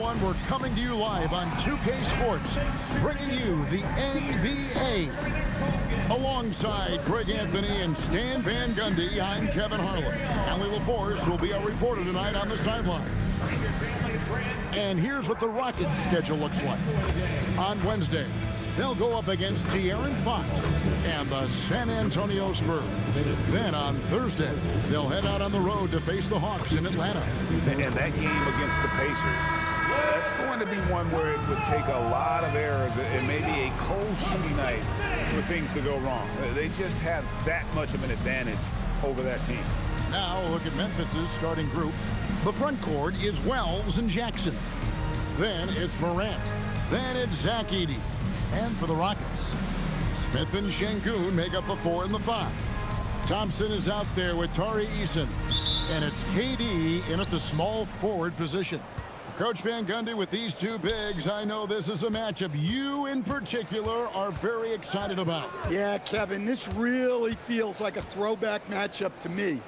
everyone. We're coming to you live on 2K Sports, bringing you the NBA. Alongside Greg Anthony and Stan Van Gundy, I'm Kevin Harlan. Allie LaForce will be our reporter tonight on the sideline. And here's what the Rockets' schedule looks like. On Wednesday, they'll go up against De'Aaron Fox and the San Antonio Spurs. Then on Thursday, they'll head out on the road to face the Hawks in Atlanta. And that game against the Pacers, that's going to be one where it would take a lot of errors and maybe a cold shooting night for things to go wrong. They just have that much of an advantage over that team. Now look at Memphis's starting group. The front court is Wells and Jackson. Then it's Morant. Then it's Zach Edey. And for the Rockets, Smith and Sengun make up the 4 and the 5. Thompson is out there with Tari Eason. And it's KD in at the small forward position. Coach Van Gundy, with these two bigs, I know this is a matchup you in particular are very excited about. Yeah, Kevin, this really feels like a throwback matchup to me.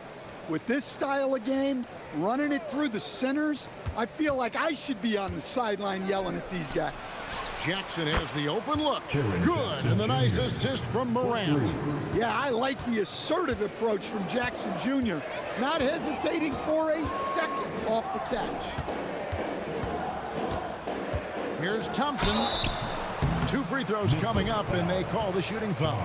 With this style of game, running it through the centers, I feel like I should be on the sideline yelling at these guys. Jackson has the open look. Good, and the nice assist from Morant. Yeah, I like the assertive approach from Jackson Jr., not hesitating for a second off the catch. Here's Thompson. 2 free throws coming up, and they call the shooting foul.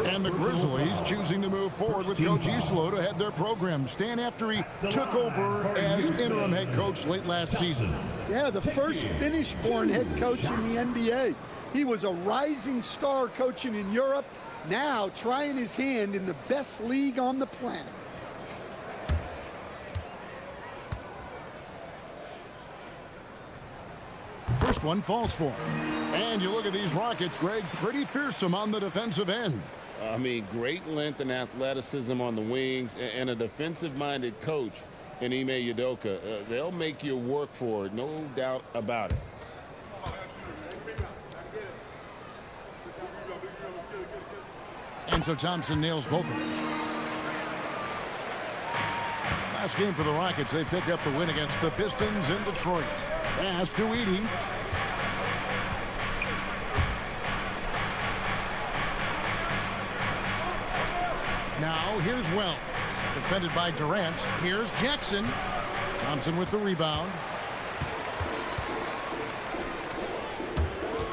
And the Grizzlies choosing to move forward with Coach Islo to head their program. Stan, after he took over as interim head coach late last season. Yeah, the first Finnish-born head coach in the NBA. He was a rising star coaching in Europe, now trying his hand in the best league on the planet. First one falls for him. And you look at these Rockets, Greg, pretty fearsome on the defensive end. I mean, great length and athleticism on the wings, and a defensive-minded coach in Ime Udoka. They'll make you work for it, no doubt about it. And so Thompson nails both of them. Last game for the Rockets, they pick up the win against the Pistons in Detroit. Pass to Edey. Now here's Wells. Defended by Durant. Here's Jackson. Thompson with the rebound.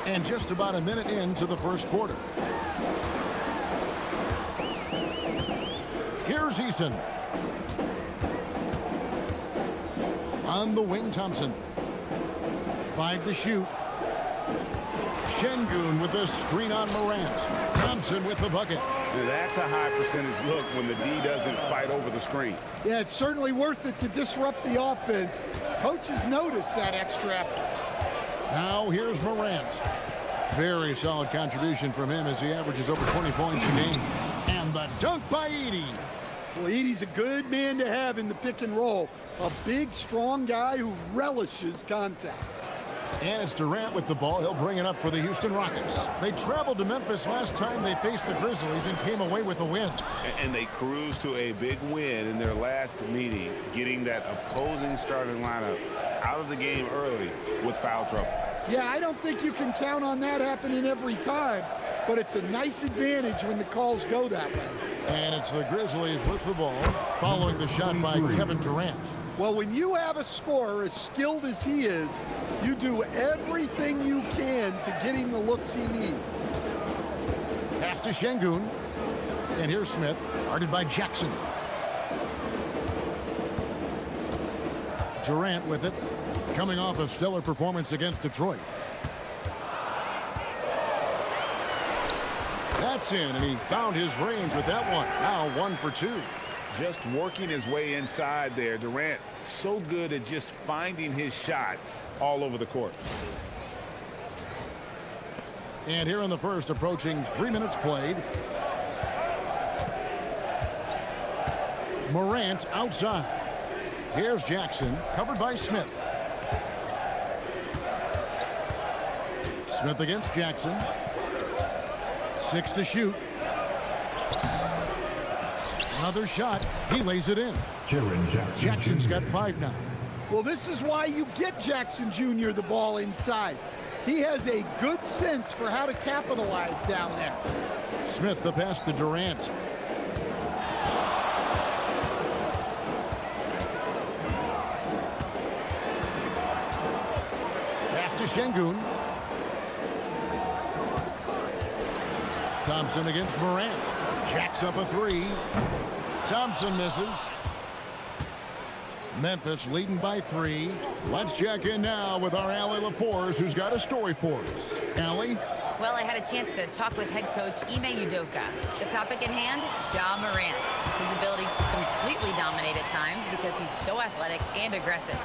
And just about a minute into the first quarter. Here's Eason. On the wing, Thompson. 5 to shoot. Sengun with a screen on Morant. Thompson with the bucket. That's a high percentage look when the D doesn't fight over the screen. Yeah, it's certainly worth it to disrupt the offense. Coaches notice that extra effort. Now here's Morant. Very solid contribution from him as he averages over 20 points a game. And the dunk by Edey. Well, Edey's a good man to have in the pick and roll. A big, strong guy who relishes contact. And it's Durant with the ball. He'll bring it up for the Houston Rockets. They traveled to Memphis last time they faced the Grizzlies and came away with a win. And they cruised to a big win in their last meeting, getting that opposing starting lineup out of the game early with foul trouble. Yeah, I don't think you can count on that happening every time, but it's a nice advantage when the calls go that way. And it's the Grizzlies with the ball, following the shot by Kevin Durant. Well, when you have a scorer as skilled as he is, you do everything you can to get him the looks he needs. Pass to Sengun. And here's Smith, guarded by Jackson. Durant with it, coming off a stellar performance against Detroit. That's in, and he found his range with that one. Now 1 for 2. Just working his way inside there. Durant so good at just finding his shot all over the court. And here in the first, approaching 3 minutes played. Morant outside. Here's Jackson, covered by Smith. Smith against Jackson. 6 to shoot. Another shot. He lays it in. Jaren Jackson Jackson's Jr. got 5 now. Well, this is why you get Jackson Jr. the ball inside. He has a good sense for how to capitalize down there. Smith the pass to Durant. Pass to Sengun. Thompson against Morant. Jacks up a three. Thompson misses. Memphis leading by 3. Let's check in now with our Allie LaForce, who's got a story for us. Allie? Well, I had a chance to talk with head coach Ime Udoka. The topic at hand, Ja Morant. His ability to completely dominate at times because he's so athletic and aggressive.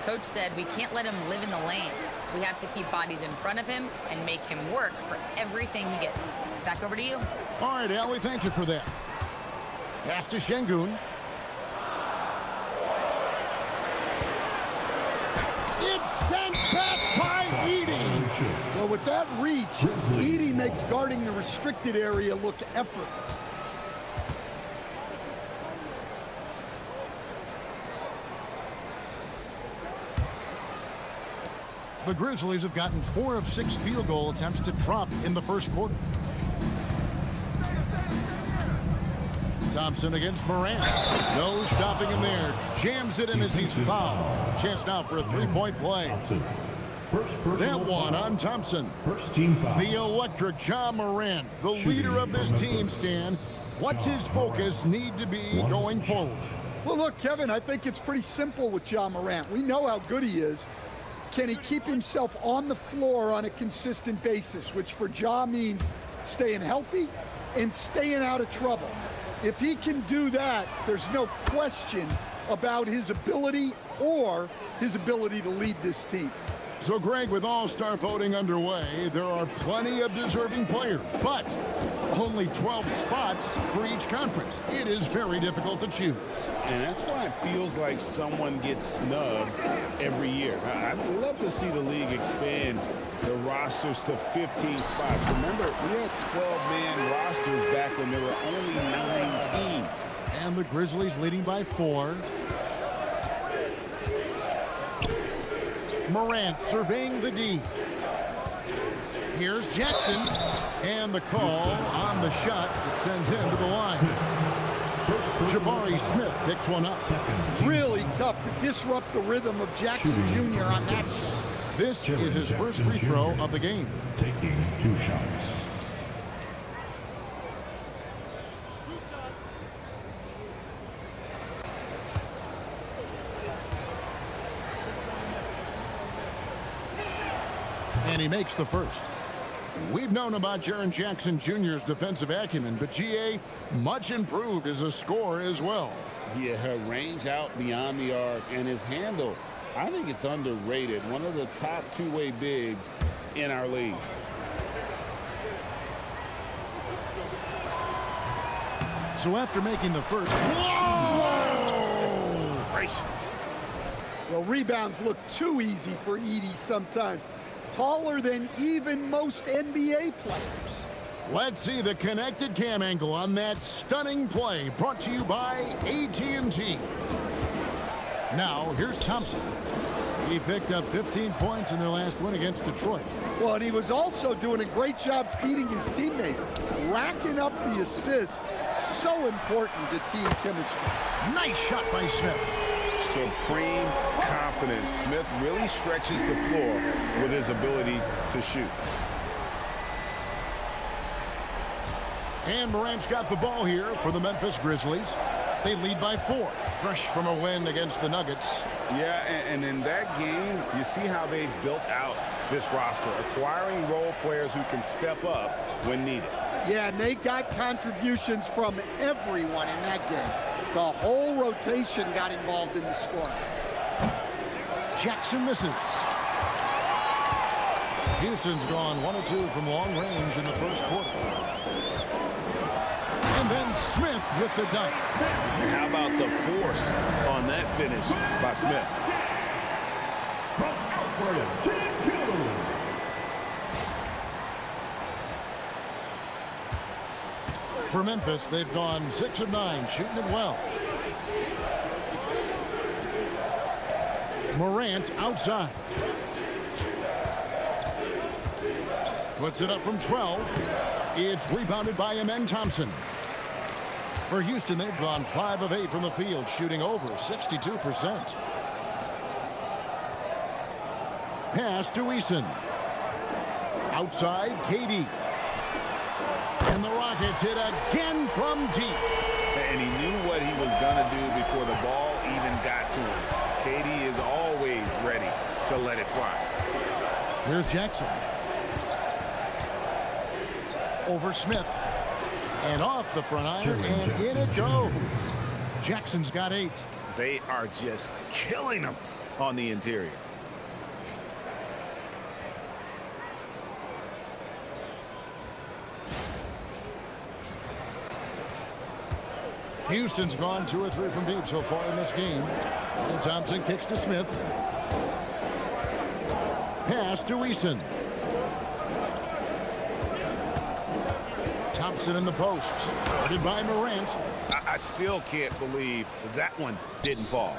Coach said we can't let him live in the lane. We have to keep bodies in front of him and make him work for everything he gets. Back over to you. All right, Allie, thank you for that. Pass to Sengun. It's sent back by Edey. Well, with that reach, Edey makes guarding the restricted area look effortless. The Grizzlies have gotten 4 of 6 field goal attempts to drop in the first quarter. Thompson against Morant. No stopping him there. Jams it in as he's fouled. Chance now for a three-point play. That one on Thompson. First team foul. The electric Ja Morant, the leader of this team, Stan. What's his focus need to be going forward? Well, look, Kevin, I think it's pretty simple with Ja Morant. We know how good he is. Can he keep himself on the floor on a consistent basis, which for Ja means staying healthy and staying out of trouble. If he can do that, there's no question about his ability or his ability to lead this team. So, Greg, with all-star voting underway, there are plenty of deserving players, but only 12 spots for each conference. It is very difficult to choose. And that's why it feels like someone gets snubbed every year. I'd love to see the league expand the rosters to 15 spots. Remember, we had 12-man rosters back when there were only 9 teams. And the Grizzlies leading by 4. Morant surveying the D. Here's Jackson. And the call on the shot that sends him to the line. Jabari Smith picks one up. Really tough to disrupt the rhythm of Jackson Jr. on that shot. This is his first free throw of the game. Taking 2 shots. And he makes the first. We've known about Jaren Jackson Jr.'s defensive acumen, but GA much improved as a scorer as well. Yeah, her range out beyond the arc and his handle, I think it's underrated. One of the top two-way bigs in our league. So after making the first, whoa! Gracious. Well, rebounds look too easy for Edey sometimes. Taller than even most NBA players. Let's see the connected cam angle on that stunning play, brought to you by AT&T. Now, here's Thompson. He picked up 15 points in their last win against Detroit. Well, and he was also doing a great job feeding his teammates, racking up the assists. So important to team chemistry. Nice shot by Smith. Supreme confidence. Smith really stretches the floor with his ability to shoot. And Morant's got the ball here for the Memphis Grizzlies. They lead by 4. Fresh from a win against the Nuggets. Yeah, and in that game, you see how they've built out this roster, acquiring role players who can step up when needed. Yeah, and they got contributions from everyone in that game. The whole rotation got involved in the scoring. Jackson misses. Houston's gone 1 of 2 from long range in the first quarter. And then Smith with the dunk. How about the force on that finish by Smith? From Alperen, For Memphis, they've gone 6 of 9, shooting it well. Morant outside. Puts it up from 12. It's rebounded by Amen Thompson. For Houston, they've gone 5 of 8 from the field, shooting over 62%. Pass to Eason. Outside, KD. And the Rockets hit again from deep. And he knew what he was going to do before the ball even got to him. KD is always ready to let it fly. Here's Jackson. Over Smith. And off the front iron, and in it goes. Jackson's got 8. They are just killing him on the interior. Houston's gone 2 or 3 from deep so far in this game. And Thompson kicks to Smith. Pass to Eason. Thompson in the post. Guarded by Morant. I still can't believe that one didn't fall.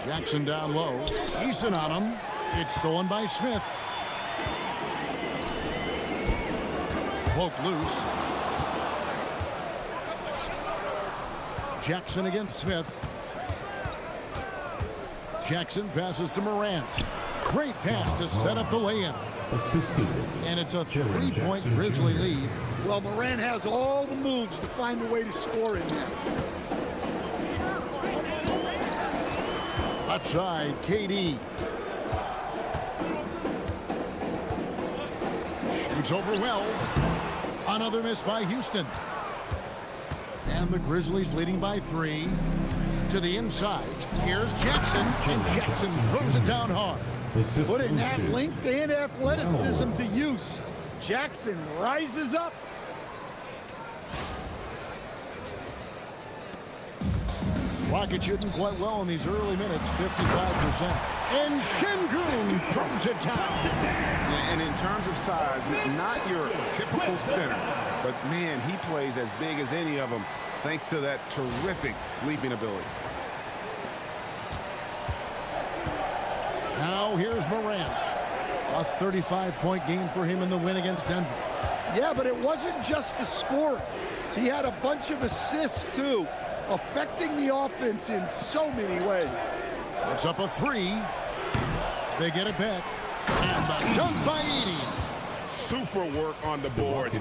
Jackson down low. Eason on him. It's stolen by Smith. Poked loose. Jackson against Smith. Jackson passes to Morant. Great pass to set up the lay-in. And it's a 3-point Grizzly lead. Well, Morant has all the moves to find a way to score in there. Left side, KD. Shoots over Wells. Another miss by Houston. And the Grizzlies leading by 3. To the inside. Here's Jackson. And Jackson throws it down hard. Putting that length and athleticism to use. Jackson rises up. Rockets shooting quite well in these early minutes, 55%. And Sengun throws it down. And in terms of size, not your typical center, but man, he plays as big as any of them thanks to that terrific leaping ability. Now here's Morant. A 35-point game for him in the win against Denver. Yeah, but it wasn't just the scoring. He had a bunch of assists, too, affecting the offense in so many ways. It's up a 3. They get it back. And the dunk by Edey. Super work on the boards.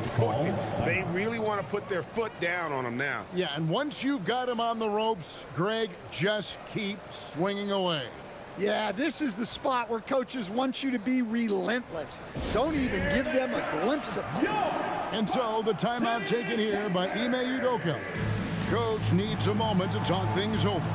They really want to put their foot down on him now. Yeah, and once you've got him on the ropes, Greg, just keep swinging away. Yeah, this is the spot where coaches want you to be relentless. Don't even give them a glimpse of it. And so the timeout taken here by Ime Udoka. Coach needs a moment to talk things over.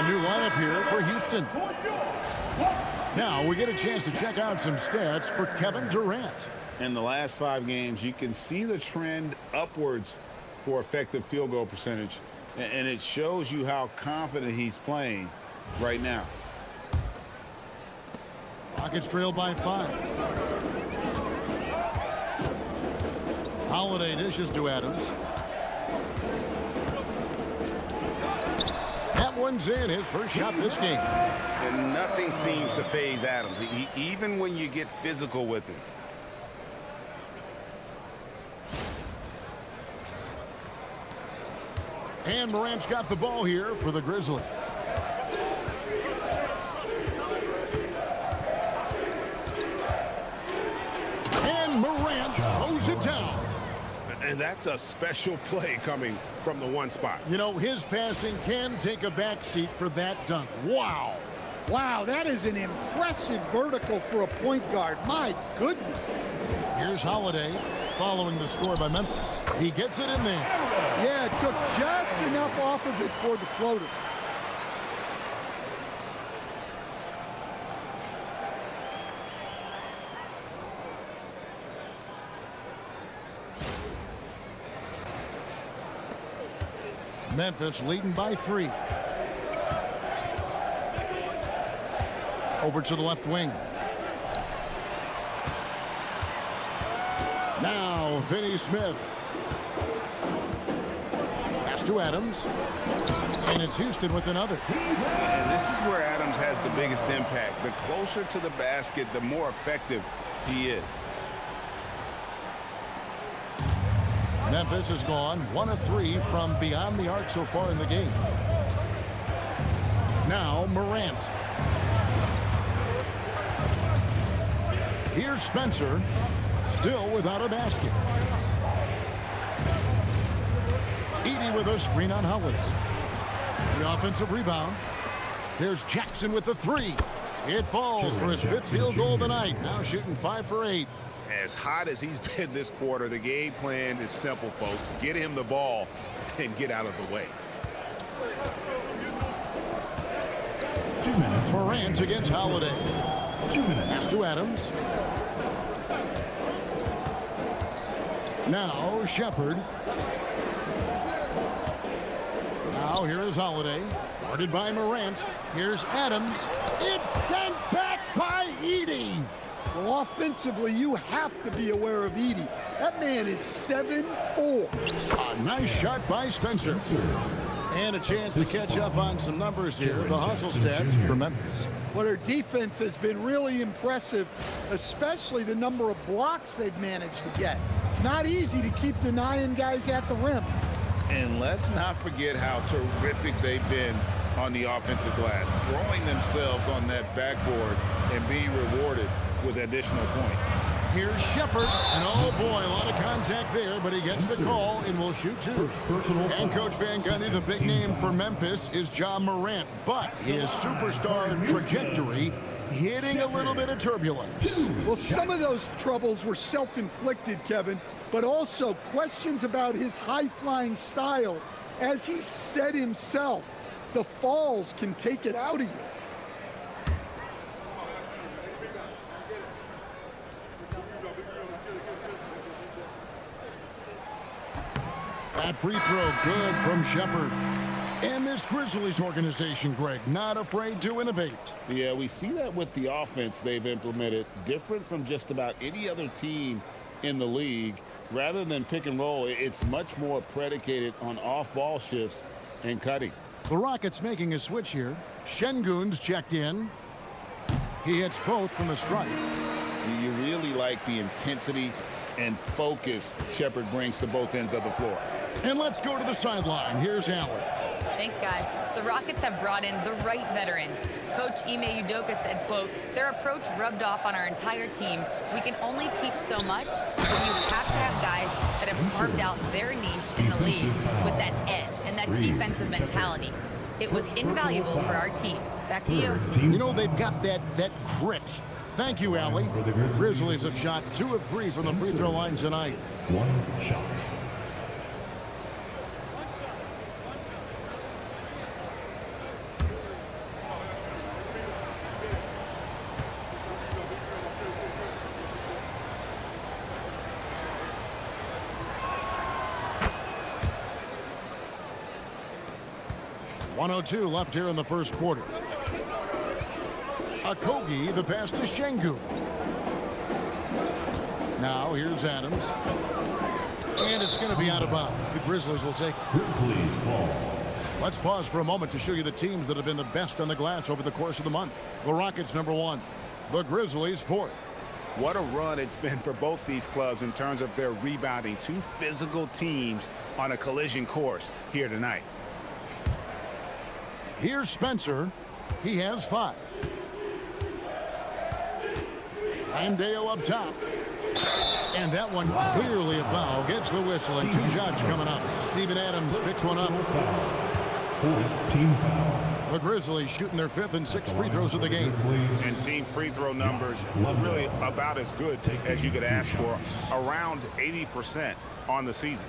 New lineup here for Houston. Now we get a chance to check out some stats for Kevin Durant. In the last 5 games, you can see the trend upwards for effective field goal percentage, and it shows you how confident he's playing right now. Rockets trail by 5. Holiday dishes to Adams. That one's in, his first shot this game. And nothing seems to faze Adams, even when you get physical with him. And Morant's got the ball here for the Grizzlies. And Morant throws it down. And that's a special play coming from the one spot. You know, his passing can take a backseat for that dunk. Wow. Wow, that is an impressive vertical for a point guard. My goodness. Here's Holiday following the score by Memphis. He gets it in there. Yeah, it took just enough off of it for the floater. Memphis leading by 3. Over to the left wing. Now, Finney Smith. Pass to Adams. And it's Houston with another. And this is where Adams has the biggest impact. The closer to the basket, the more effective he is. Memphis has gone 1 of 3 from beyond the arc so far in the game. Now, Morant. Here's Spencer, still without a basket. Edey with a screen on Holiday. The offensive rebound. There's Jackson with the 3. It falls for his 5th field goal of the night. Now shooting 5 for 8. As hot as he's been this quarter, the game plan is simple, folks. Get him the ball and get out of the way. 2 minutes. Morant against Holiday. 2 minutes. Pass to Adams. Now Shepard. Now here is Holiday. Guarded by Morant. Here's Adams. It's sent back by Edey. Well, offensively, you have to be aware of Edey. That man is 7'4". A nice shot by Spencer. And a chance to catch up on some numbers here. The hustle stats for Memphis. Well, their defense has been really impressive, especially the number of blocks they've managed to get. It's not easy to keep denying guys at the rim. And let's not forget how terrific they've been on the offensive glass, throwing themselves on that backboard and being rewarded with additional points. Here's Shepard, and oh boy, a lot of contact there, but he gets the call and will shoot 2. And Coach Van Gundy, the big name for Memphis is Ja Morant, but his superstar trajectory hitting a little bit of turbulence. Well, some of those troubles were self-inflicted, Kevin, but also questions about his high-flying style. As he said himself, the falls can take it out of you. That free throw good from Shepard. And this Grizzlies organization, Greg, not afraid to innovate. Yeah, we see that with the offense they've implemented, different from just about any other team in the league. Rather than pick and roll, it's much more predicated on off-ball shifts and cutting. The Rockets making a switch here. Sengun's checked in. He hits both from the stripe. You really like the intensity and focus Shepard brings to both ends of the floor. And let's go to the sideline. Here's Allen. Thanks, guys. The Rockets have brought in the right veterans. Coach Ime Udoka said, quote, their approach rubbed off on our entire team. We can only teach so much, but you have to have guys that have carved out their niche in the league with that edge and that defensive mentality. It was invaluable for our team. Back to you. You know, they've got that grit. Thank you, Allie. Grizzlies have shot 2 of 3 from the free throw line tonight. 1 shot. .102 left here in the first quarter. Okogie, the pass to Sengun. Now here's Adams. And it's going to be out of bounds. The Grizzlies will take it. Grizzlies ball. Let's pause for a moment to show you the teams that have been the best on the glass over the course of the month. The Rockets, number 1. The Grizzlies, 4th. What a run it's been for both these clubs in terms of their rebounding. Two physical teams on a collision course here tonight. Here's Spencer. He has 5. Landale up top. And that one clearly a foul. Gets the whistle, and 2 shots coming up. Steven Adams picks one up. 4th team foul. The Grizzlies shooting their 5th and 6th free throws of the game. And team free throw numbers really about as good as you could ask for. Around 80% on the season.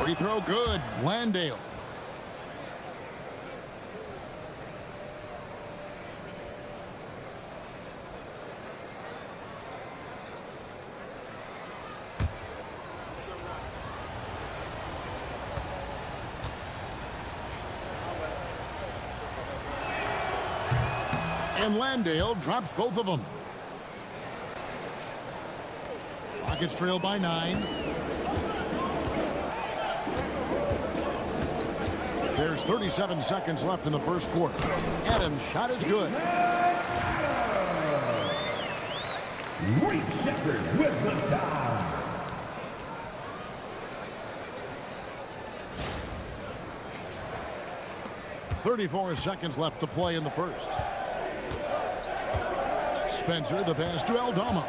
Free throw good. Landale. And Landale drops both of them. Rockets trail by 9. There's 37 seconds left in the first quarter. Adams' shot is good. Reed Sheppard with the foul. .34 seconds left to play in the first. Spencer, the pass to Aldama.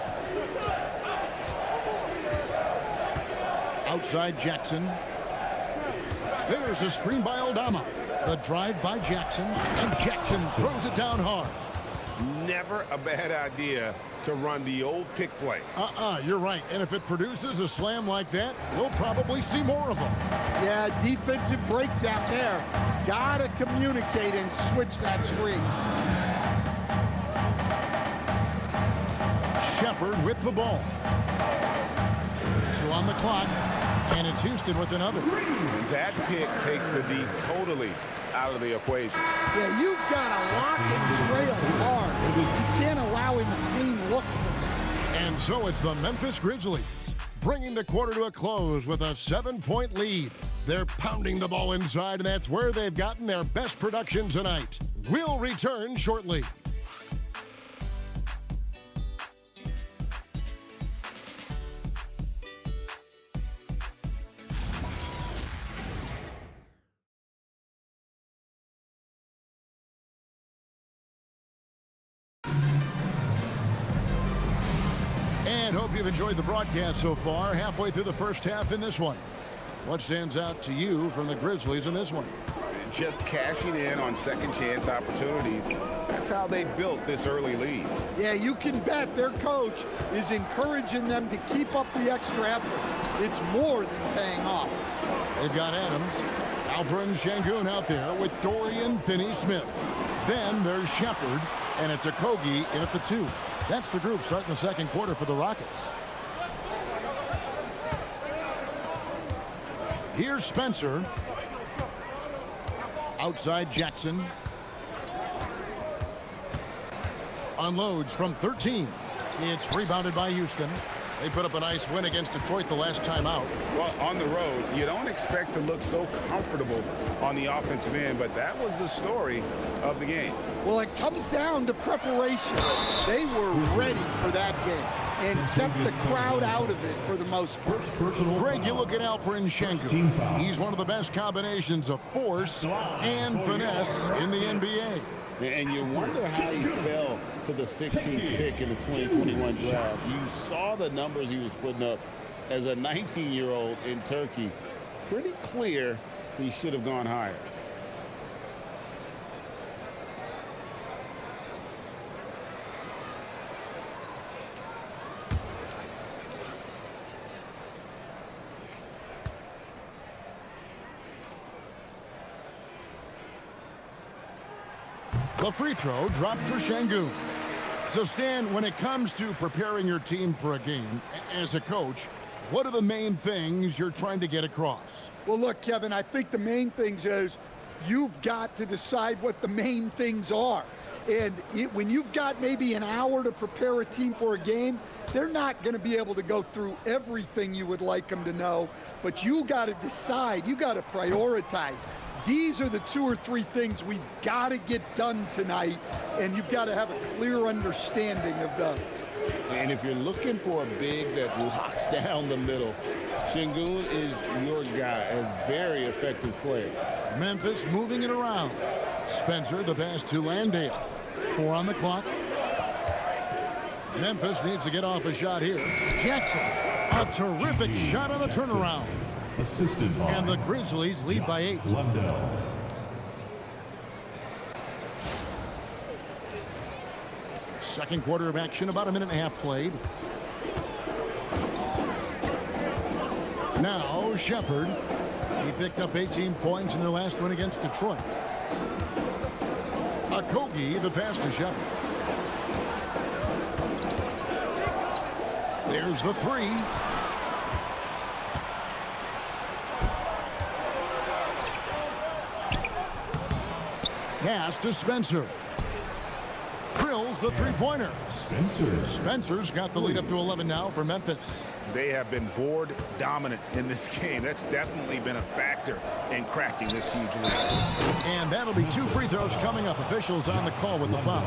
Outside Jackson. There's a screen by Aldama. The drive by Jackson, and Jackson throws it down hard. Never a bad idea to run the old pick play. You're right. And if it produces a slam like that, we'll probably see more of them. Yeah, defensive breakdown there. Gotta communicate and switch that screen. Sheppard with the ball. 2 on the clock, and it's Houston with another. And that pick takes the D totally out of the equation. Yeah, you've got to lock and trail hard. You can't allow him a clean look. And so it's the Memphis Grizzlies, bringing the quarter to a close with a 7-point lead. They're pounding the ball inside, and that's where they've gotten their best production tonight. We'll return shortly. And hope you've enjoyed the broadcast so far. Halfway through the first half in this one. What stands out to you from the Grizzlies in this one? Just cashing in on second chance opportunities. That's how they built this early lead. Yeah, you can bet their coach is encouraging them to keep up the extra effort. It's more than paying off. They've got Adams, Alperen Sengun out there with Dorian Finney-Smith. Then there's Sheppard, and it's Okogie in at the 2. That's the group starting the second quarter for the Rockets. Here's Spencer. Outside Jackson. Unloads from 13. It's rebounded by Houston. They put up a nice win against Detroit the last time out. Well, on the road, you don't expect to look so comfortable on the offensive end, but that was the story of the game. Well, it comes down to preparation. They were ready for that game and kept the crowd out of it for the most part. Greg, you look at Alperen Sengun. He's one of the best combinations of force and finesse in the NBA. And you wonder how he fell to the 16th pick in the 2021 draft. You saw the numbers he was putting up as a 19-year-old in Turkey. Pretty clear he should have gone higher. The free throw dropped for Sengun. So, Stan, when it comes to preparing your team for a game, as a coach, what are the main things you're trying to get across? Well, look, Kevin, I think the main things is you've got to decide what the main things are. And when you've got maybe an hour to prepare a team for a game, they're not going to be able to go through everything you would like them to know. But you got to decide. You got to prioritize. These are the 2 or 3 things we've got to get done tonight, and you've got to have a clear understanding of those. And if you're looking for a big that locks down the middle, Sengun is your guy, a very effective player. Memphis moving it around. Spencer, the pass to Landale. 4 on the clock. Memphis needs to get off a shot here. Jackson, a terrific shot on the turnaround. Assisted by And the Grizzlies lead by 8. Lundell. Second quarter of action, about a minute and a half played. Now Shepherd. He picked up 18 points in their last win against Detroit. Okogie, the pass to Shepherd. There's the 3. Pass to Spencer. Drills the 3-pointer. Spencer's got the lead up to 11 now for Memphis. They have been board dominant in this game. That's definitely been a factor in crafting this huge lead. And that'll be 2 free throws coming up. Officials on the call with the foul.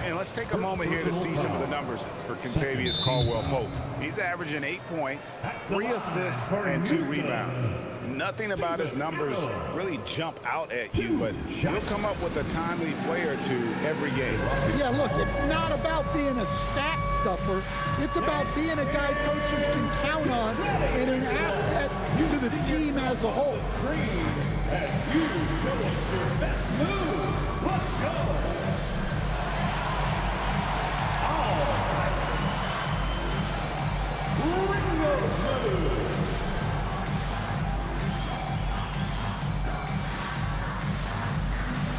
And let's take a moment here to see some of the numbers for Kentavious Caldwell-Pope. He's averaging 8 points, 3 assists, and 2 rebounds. Nothing about his numbers really jump out at you, but he'll come up with a timely play or 2 every game. Yeah, look, it's not about being a stat stuffer. It's about being a guy coaches can count on and an asset to the team as a whole. And you show us your best move. Let's go. Bring those moves.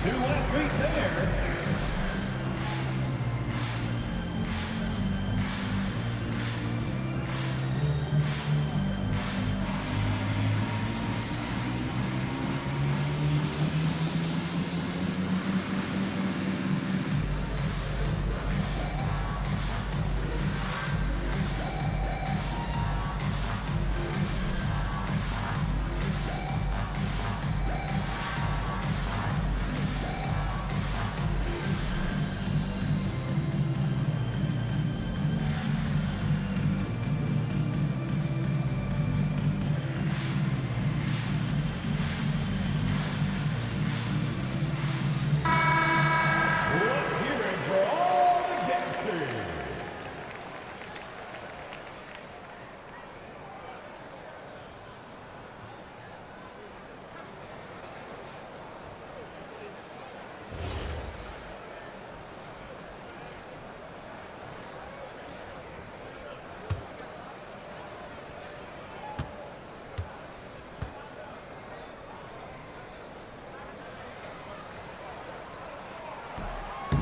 Two left feet there.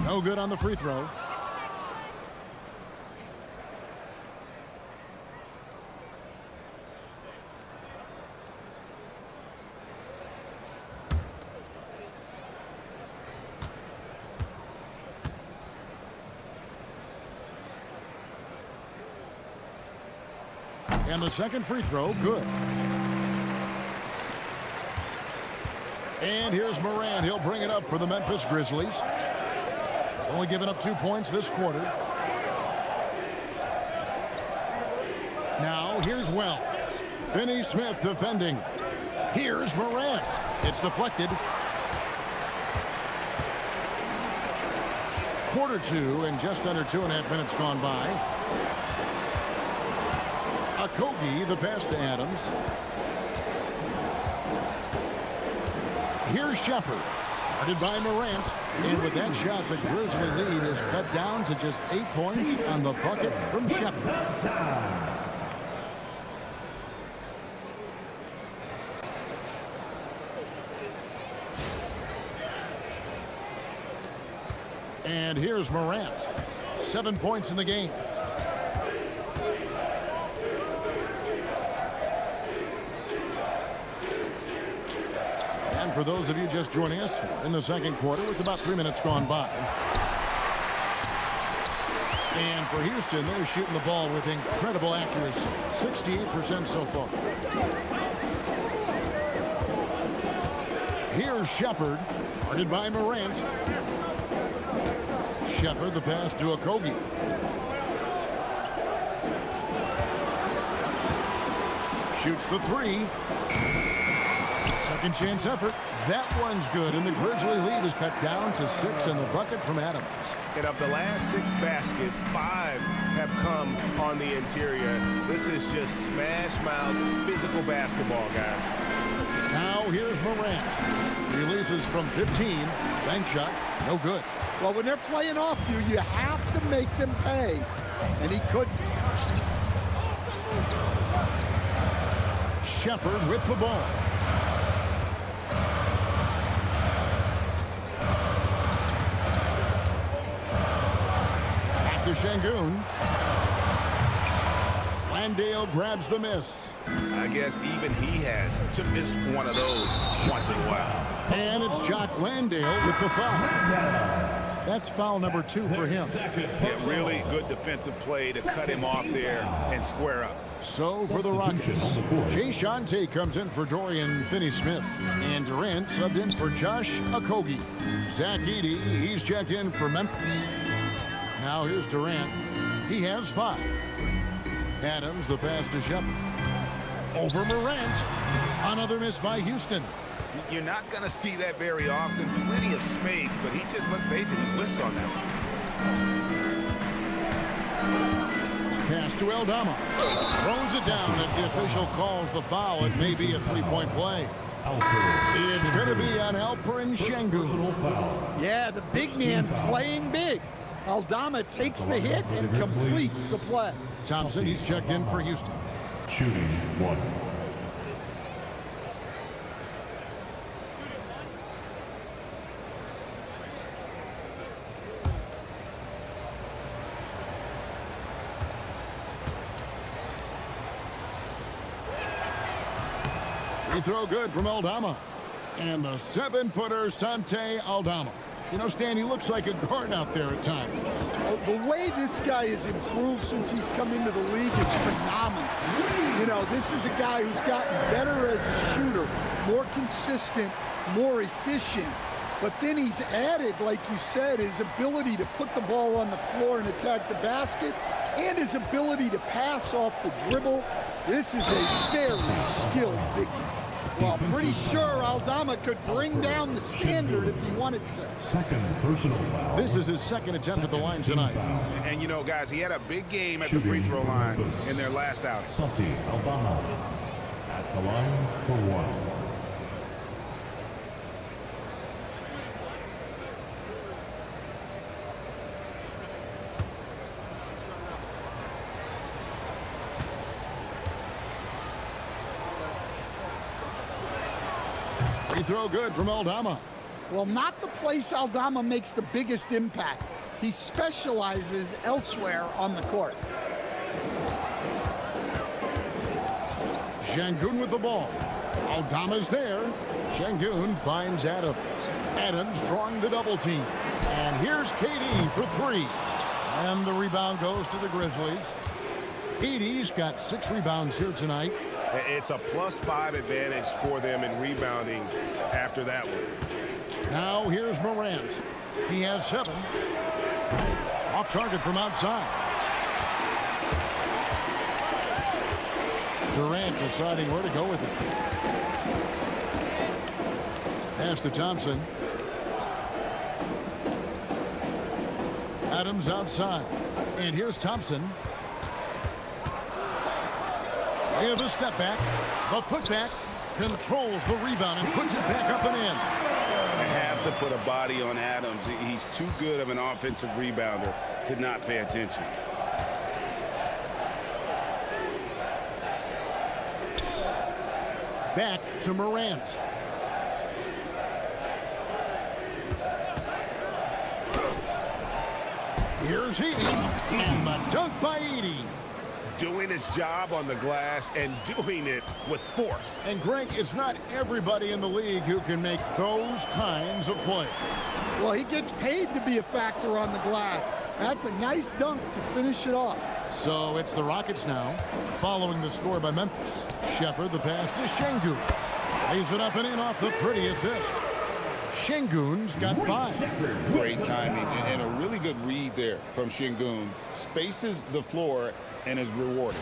No good on the free throw. And the second free throw, good. And here's Morant. He'll bring it up for the Memphis Grizzlies. Only giving up 2 points this quarter. Now here's Wells. Finney-Smith defending. Here's Morant. It's deflected. Quarter 2 and just under 2.5 minutes gone by. Okogie, the pass to Adams. Here's Shepherd. Guarded by Morant. And with that shot, the Grizzly lead is cut down to just 8 points on the bucket from Shepherd. And here's Morant. 7 points in the game. And for those of you just joining us, we're in the second quarter with about 3 minutes gone by. And for Houston, they're shooting the ball with incredible accuracy. 68% so far. Here's Shepard, guarded by Morant. Shepard, the pass to Okogie. Shoots the three. Second chance effort. That one's good, and the Grizzly lead is cut down to 6 in the bucket from Adams. And of the last 6 baskets, 5 have come on the interior. This is just smash-mouth physical basketball, guys. Now here's Morant. Releases from 15. Bank shot. No good. Well, when they're playing off you, you have to make them pay. And he couldn't. Shepard with the ball. Back to Sengun. Landale grabs the miss. I guess even he has to miss one of those once in a while. And it's Jock Landale with the foul. That's foul number 2 for him. Yeah, really good defensive play to cut him off there and square up. So for the Rockets, Jay Shante comes in for Dorian Finney-Smith. And Durant subbed in for Josh Okogie. Zach Edey, he's checked in for Memphis. Now here's Durant. He has 5. Adams, the pass to Shepard. Over Morant. Another miss by Houston. You're not going to see that very often. Plenty of space, but he just, let's face it, he whiffs on that one. Pass to Aldama. Throws it down as the official calls the foul. It may be a 3-point play. It's going to be on Alperen Sengun. Yeah, the big man playing big. Aldama takes the hit and completes the play. Thompson, he's checked in for Houston. Shooting 1. Free throw good from Aldama. And the 7-footer, Santi Aldama. You know, Stan, he looks like a guard out there at times. The way this guy has improved since he's come into the league is phenomenal. You know, this is a guy who's gotten better as a shooter, more consistent, more efficient. But then he's added, like you said, his ability to put the ball on the floor and attack the basket, and his ability to pass off the dribble. This is a very skilled big man. Well, pretty sure Aldama could bring down the standard if he wanted to. Second personal foul. This is his second attempt at the line tonight. And, you know, guys, he had a big game at the free throw line in their last outing. Santi Aldama at the line for 1. Free throw good from Aldama. Well, not the place Aldama makes the biggest impact. He specializes elsewhere on the court. Sengun with the ball. Aldama's there. Sengun finds Adams. Adams drawing the double team. And here's KD for 3. And the rebound goes to the Grizzlies. Edey's got 6 rebounds here tonight. It's a +5 advantage for them in rebounding after that one. Now here's Morant. He has 7. Off target from outside. Durant deciding where to go with it. Pass to Thompson. Adams outside. And here's Thompson. Yeah, the step back. The putback. Controls the rebound and puts it back up and in. I have to put a body on Adams. He's too good of an offensive rebounder to not pay attention. Back to Morant. Here's Edey. And the dunk by Edey. Doing his job on the glass and doing it with force. And Greg, it's not everybody in the league who can make those kinds of plays. Well, he gets paid to be a factor on the glass. That's a nice dunk to finish it off. So it's the Rockets now, following the score by Memphis. Shepard, the pass to Sengun. Lays it up and in off the pretty assist. Sengun's got 5. Great timing and a really good read there from Sengun. Spaces the floor and is rewarded.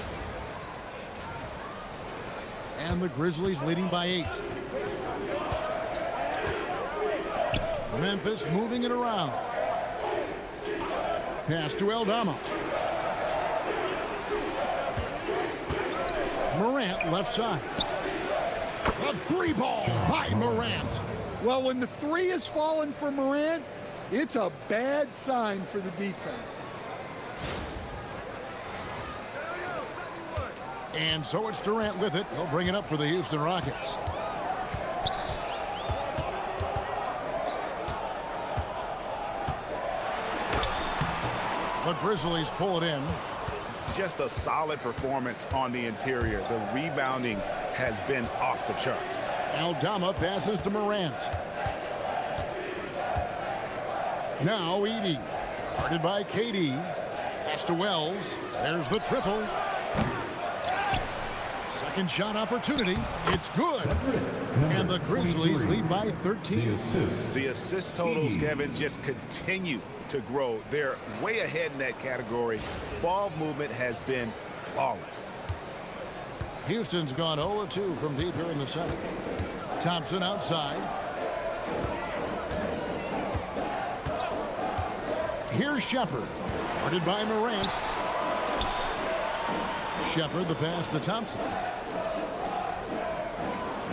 And the Grizzlies leading by 8. Memphis moving it around. Pass to Aldama. Morant left side. A 3-ball by Morant. Well, when the 3 is falling for Morant, it's a bad sign for the defense. And so it's Durant with it. He'll bring it up for the Houston Rockets. The Grizzlies pull it in. Just a solid performance on the interior. The rebounding has been off the charts. Aldama passes to Morant. Now Edey. Guarded by KD. Pass to Wells. There's the triple. Second shot opportunity. It's good. And the Grizzlies lead by 13. The assist totals, Kevin, just continue to grow. They're way ahead in that category. Ball movement has been flawless. Houston's gone 0-2 from deep here in the second. Thompson outside. Here's Shepard. Guarded by Morant. Shepard, the pass to Thompson.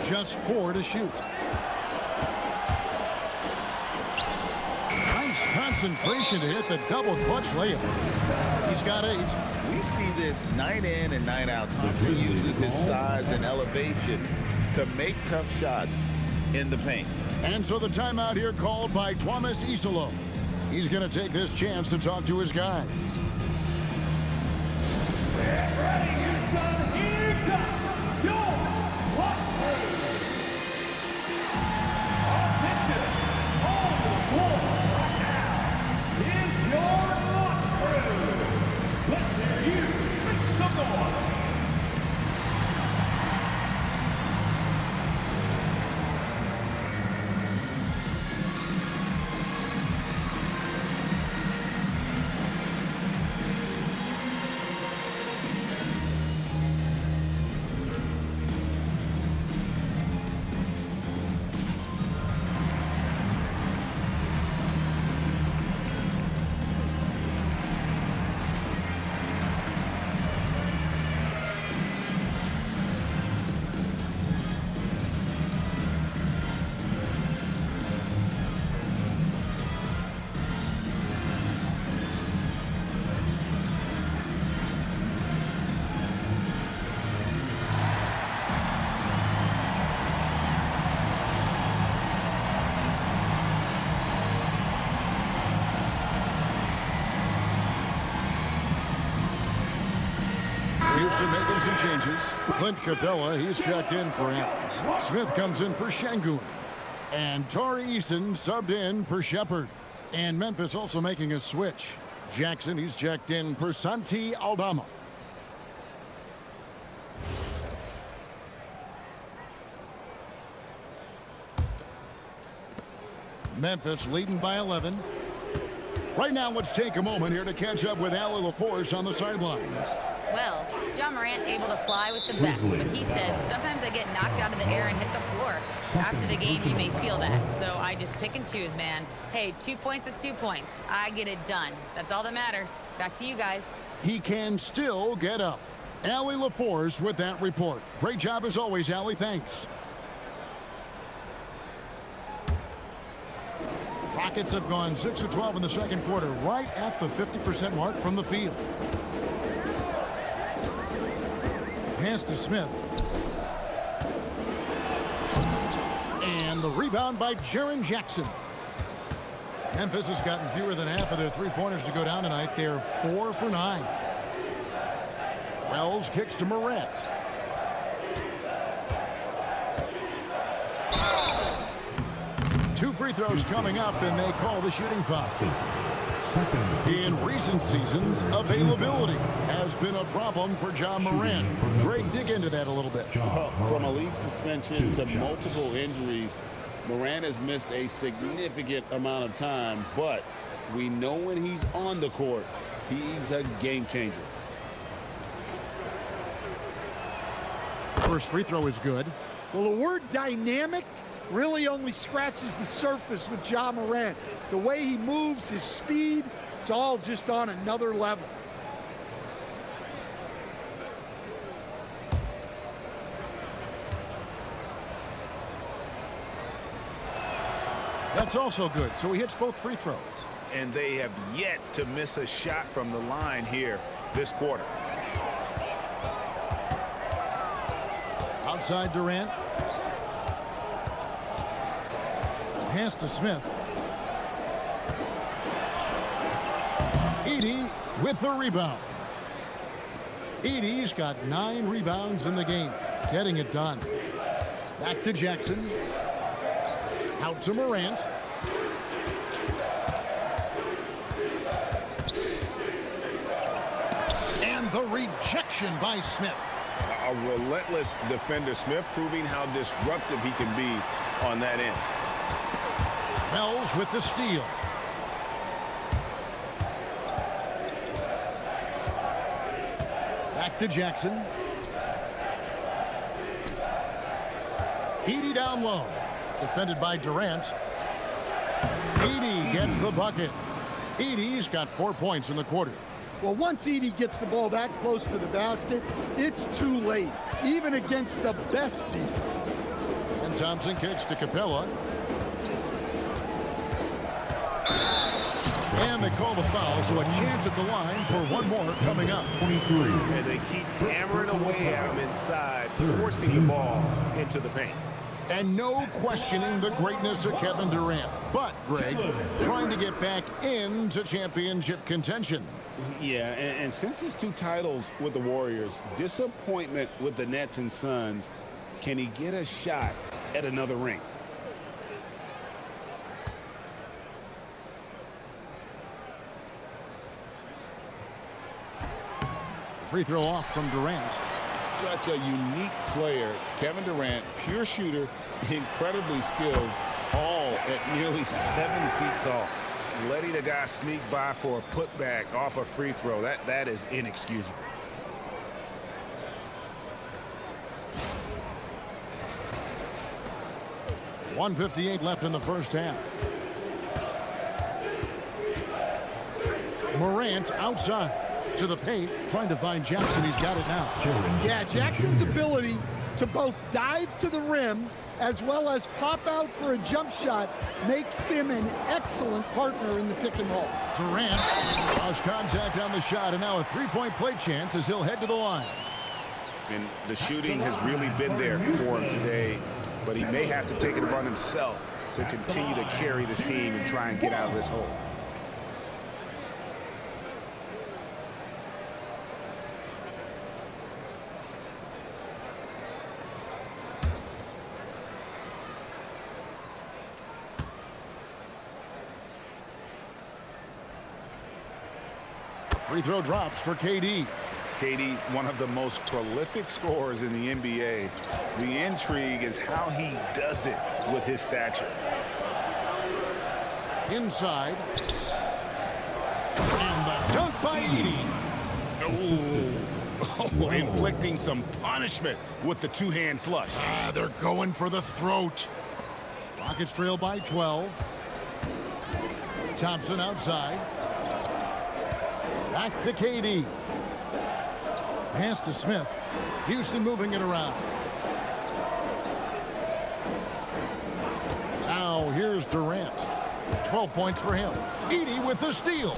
Just 4 to shoot. Nice concentration to hit the double clutch layup. He's got 8. We see this night in and night out. Thompson uses his size and elevation to make tough shots in the paint. And so the timeout here called by Thomas Isolo. He's going to take this chance to talk to his guys. Get ready, Houston. Here comes your watch crew. Attention, on the floor right now is your watch crew. Let's hear you make some noise. Houston making some changes. Clint Capela, he's checked in for Adams. Smith comes in for Sengun. And Tari Eason subbed in for Shepard. And Memphis also making a switch. Jackson, he's checked in for Santi Aldama. Memphis leading by 11. Right now, let's take a moment here to catch up with Allie LaForce on the sidelines. Well, Ja Morant able to fly with the best, but he said, sometimes I get knocked out of the air and hit the floor. After the game, you may feel that, so I just pick and choose, man. Hey, 2 points is 2 points. I get it done. That's all that matters. Back to you guys. He can still get up. Allie LaForce with that report. Great job as always, Allie. Thanks. Rockets have gone 6 of 12 in the second quarter, right at the 50% mark from the field. Pass to Smith. And the rebound by Jaren Jackson. Memphis has gotten fewer than half of their three-pointers to go down tonight. They're 4 for 9. Wells kicks to Morant. 2 free throws coming up, and they call the shooting foul. In recent seasons, availability has been a problem for Ja Morant. Greg, dig into that a little bit. From a league suspension to multiple injuries, Morant has missed a significant amount of time, but we know when he's on the court, he's a game changer. First free throw is good. Well, the word dynamic really only scratches the surface with Ja Morant. The way he moves, his speed, it's all just on another level. That's also good, so he hits both free throws. And they have yet to miss a shot from the line here this quarter. Outside Durant. Pass to Smith. Edey with the rebound. Edey's got 9 rebounds in the game. Getting it done. Back to Jackson. Out to Morant. And the rejection by Smith. A relentless defender. Smith proving how disruptive he can be on that end. Wells with the steal. Back to Jackson. Edey down low. Defended by Durant. Edey gets the bucket. Edey's got 4 points in the quarter. Well, once Edey gets the ball that close to the basket, it's too late, even against the best defense. And Thompson kicks to Capela. And they call the foul, so a chance at the line for one more coming up. 23. And they keep hammering away at him inside, forcing the ball into the paint. And no questioning the greatness of Kevin Durant. But, Greg, trying to get back into championship contention. Yeah, and since his 2 titles with the Warriors, disappointment with the Nets and Suns, can he get a shot at another ring? Free throw off from Durant. Such a unique player. Kevin Durant, pure shooter, incredibly skilled, all at nearly 7 feet tall. Letting a guy sneak by for a putback off a free throw, that is inexcusable. .158 left in the first half. Morant outside to the paint, trying to find Jackson. He's got it now. Yeah, Jackson's ability to both dive to the rim as well as pop out for a jump shot makes him an excellent partner in the pick and roll. Durant lost contact on the shot, and now a 3-point play chance as he'll head to the line. And the shooting has really been there for him today, but he may have to take it upon himself to continue to carry this team and try and get out of this hole. Free throw drops for KD. KD, one of the most prolific scorers in the NBA. The intrigue is how he does it with his stature. Inside. And the dunk by Edey. Oh, inflicting some punishment with the 2-hand flush. They're going for the throat. Rockets trail by 12. Thompson outside. Back to KD. Pass to Smith. Houston moving it around. Now here's Durant. 12 points for him. Edey with the steal.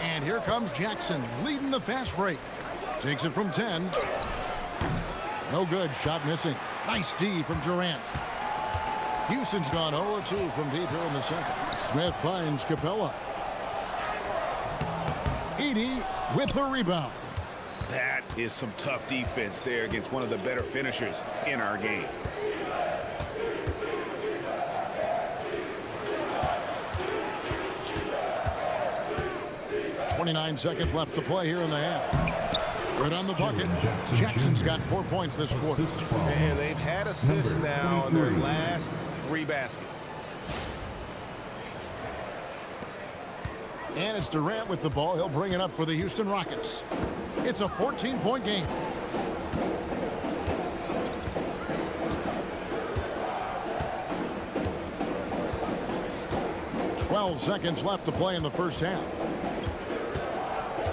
And here comes Jackson leading the fast break. Takes it from 10. No good. Shot missing. Nice D from Durant. Houston's gone 0-2 from deep here in the second. Smith finds Capela. Edey with the rebound. That is some tough defense there against one of the better finishers in our game. 29 seconds left to play here in the half. Good on the bucket. Jackson's got 4 points this quarter. And they've had assists now in their last 3 baskets. And it's Durant with the ball. He'll bring it up for the Houston Rockets. It's a 14-point game. 12 seconds left to play in the first half.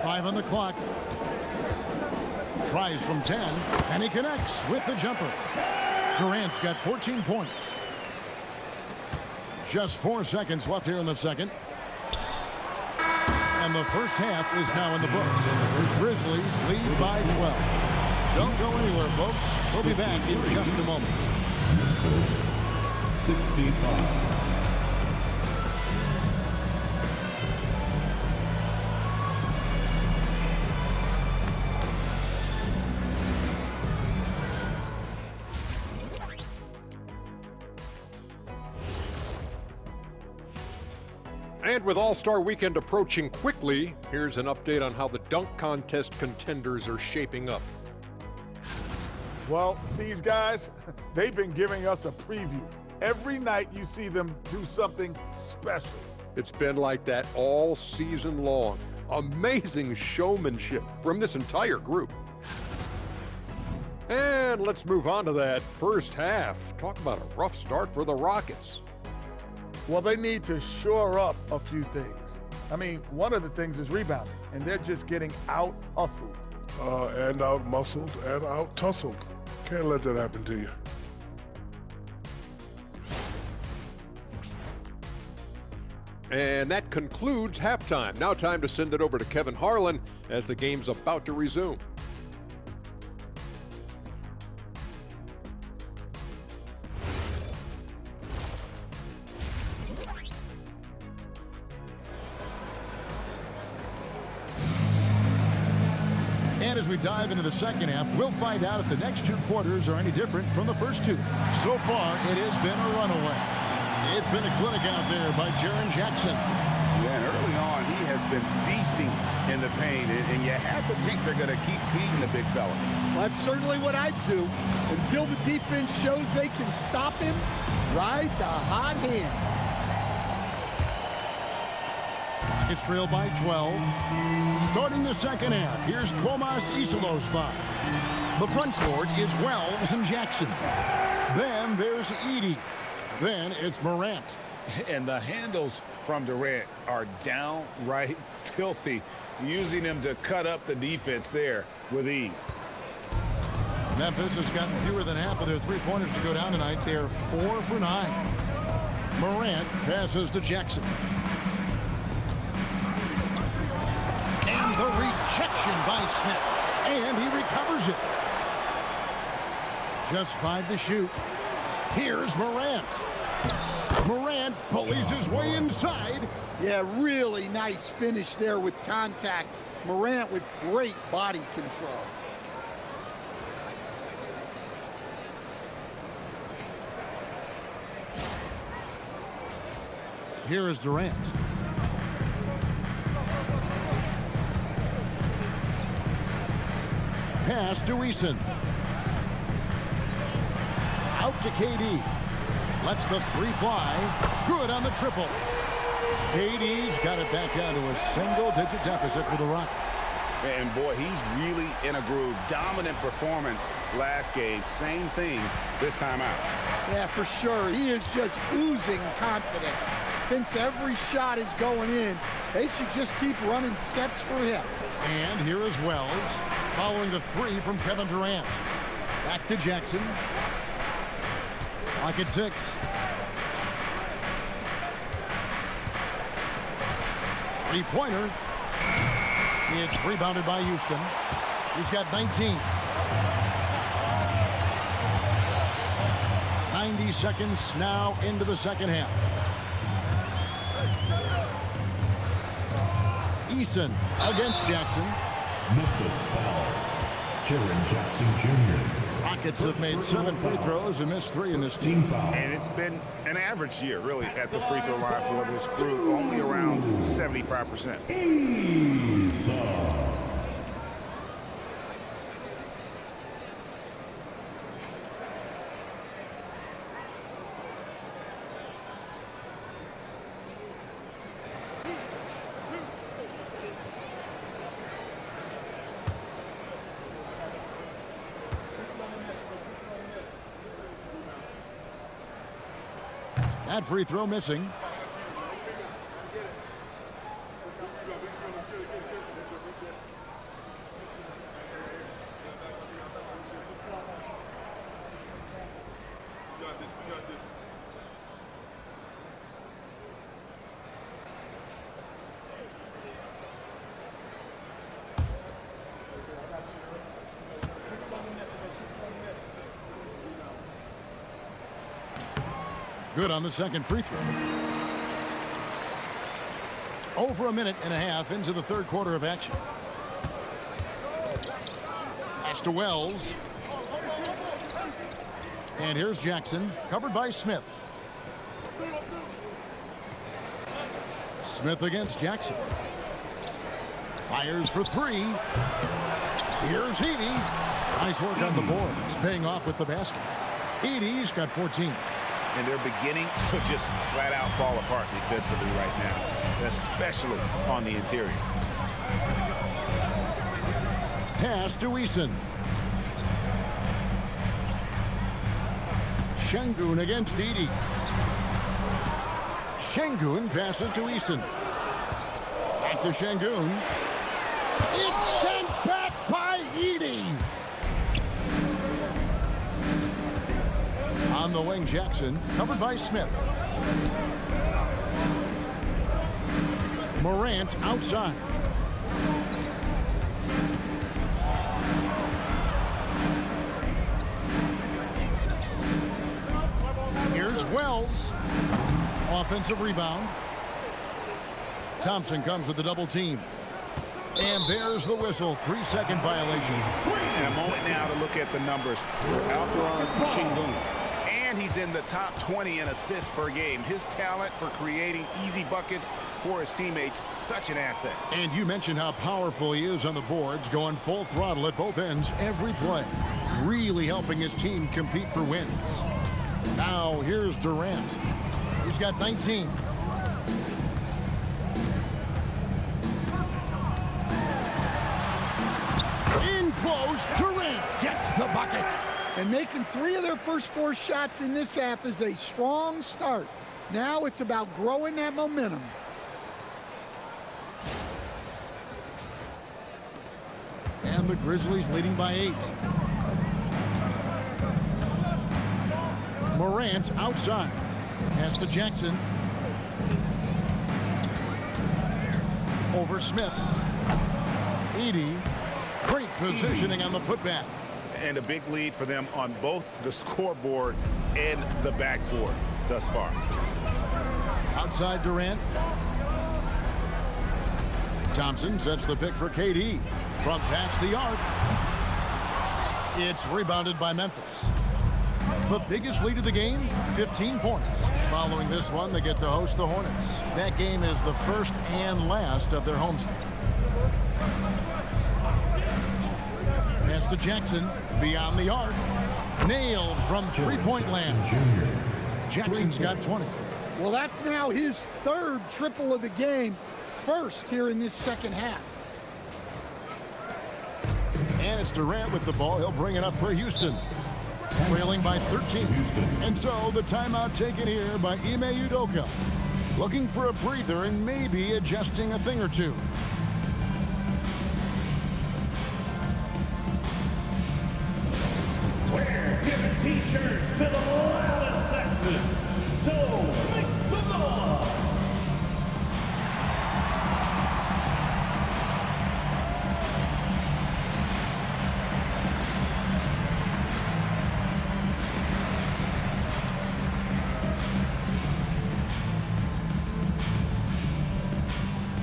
5 on the clock. Tries from 10, and he connects with the jumper. Durant's got 14 points. Just 4 seconds left here in the second. And the first half is now in the books. Grizzlies lead by 12. Don't go anywhere, folks. We'll be back in just a moment. 65. And with All-Star Weekend approaching quickly, here's an update on how the dunk contest contenders are shaping up. Well, these guys, they've been giving us a preview. Every night you see them do something special. It's been like that all season long. Amazing showmanship from this entire group. And let's move on to that first half. Talk about a rough start for the Rockets. Well, they need to shore up a few things. I mean, one of the things is rebounding, and they're just getting out-hustled. And out-muscled and out-tussled. Can't let that happen to you. And that concludes halftime. Now time to send it over to Kevin Harlan as the game's about to resume. And as we dive into the second half, we'll find out if the next 2 quarters are any different from the first 2. So far, it has been a runaway. It's been a clinic out there by Jaren Jackson. Yeah, and early on, he has been feasting in the paint, and you have to think they're going to keep feeding the big fella. That's certainly what I'd do. Until the defense shows they can stop him, ride the hot hand. Rockets trail by 12. Starting the second half, here's Tomas Isilosva. The front court is Wells and Jackson. Then there's Edey. Then it's Morant. And the handles from Durant are downright filthy, using him to cut up the defense there with ease. Memphis has gotten fewer than half of their three-pointers to go down tonight. They're 4 for 9. Morant passes to Jackson. And the rejection by Smith. And he recovers it. Just 5 to shoot. Here's Morant. Morant pulleys his way inside. Yeah, really nice finish there with contact. Morant with great body control. Here is Durant. Pass to Eason. Out to KD. Lets the 3 fly. Good on the triple. KD's got it back down to a single-digit deficit for the Rockets. And boy, he's really in a groove. Dominant performance last game. Same thing this time out. Yeah, for sure. He is just oozing confidence. Thinks every shot is going in. They should just keep running sets for him. And here is Wells, following the 3 from Kevin Durant. Back to Jackson. Clock at 6. Three-pointer. It's rebounded by Houston. He's got 19. 90 seconds now into the second half. Eason against Jackson. Memphis foul. Jaren Jackson Jr. Rockets have made 7 free throws and missed 3 in this team. And it's been an average year, really, at the free throw line for this crew, only around 75%. That free throw missing. Good on the second free throw. Over a minute and a half into the third quarter of action. Pass to Wells. And here's Jackson, covered by Smith. Smith against Jackson. Fires for 3. Here's Edey. Nice work on the boards, paying off with the basket. Edey's got 14. And they're beginning to just flat out fall apart defensively right now, especially on the interior. Pass to Eason. Sengun against Edey. Sengun passes to Eason. Back to Sengun. It's sent back by Edey. On the wing, Jackson, covered by Smith. Morant outside. Here's Wells. Offensive rebound. Thompson comes with the double team. And there's the whistle. 3-second violation. And a moment now to look at the numbers for Alperen Sengun. And he's in the top 20 in assists per game. His talent for creating easy buckets for his teammates, such an asset. And you mentioned how powerful he is on the boards, going full throttle at both ends every play. Really helping his team compete for wins. Now here's Durant. He's got 19. In close, Durant gets the bucket. And making 3 of their first 4 shots in this half is a strong start. Now it's about growing that momentum. And the Grizzlies leading by 8. Morant outside. Pass to Jackson. Over Smith. Edey. Great positioning on the putback. And a big lead for them on both the scoreboard and the backboard thus far. Outside Durant. Thompson sets the pick for KD. From past the arc. It's rebounded by Memphis. The biggest lead of the game, 15 points. Following this one, they get to host the Hornets. That game is the first and last of their homestand. Pass to Jackson, beyond the arc. Nailed from three-point land. Jackson's got 20. Well, that's now his 3rd triple of the game, first here in this second half. And it's Durant with the ball. He'll bring it up for Houston. Trailing by 13. And so the timeout taken here by Ime Udoka. Looking for a breather and maybe adjusting a thing or two. We're giving t-shirts to the loudest section. So make some noise.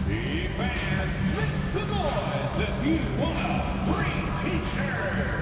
Hey fans, make some noise if you want a free t-shirt.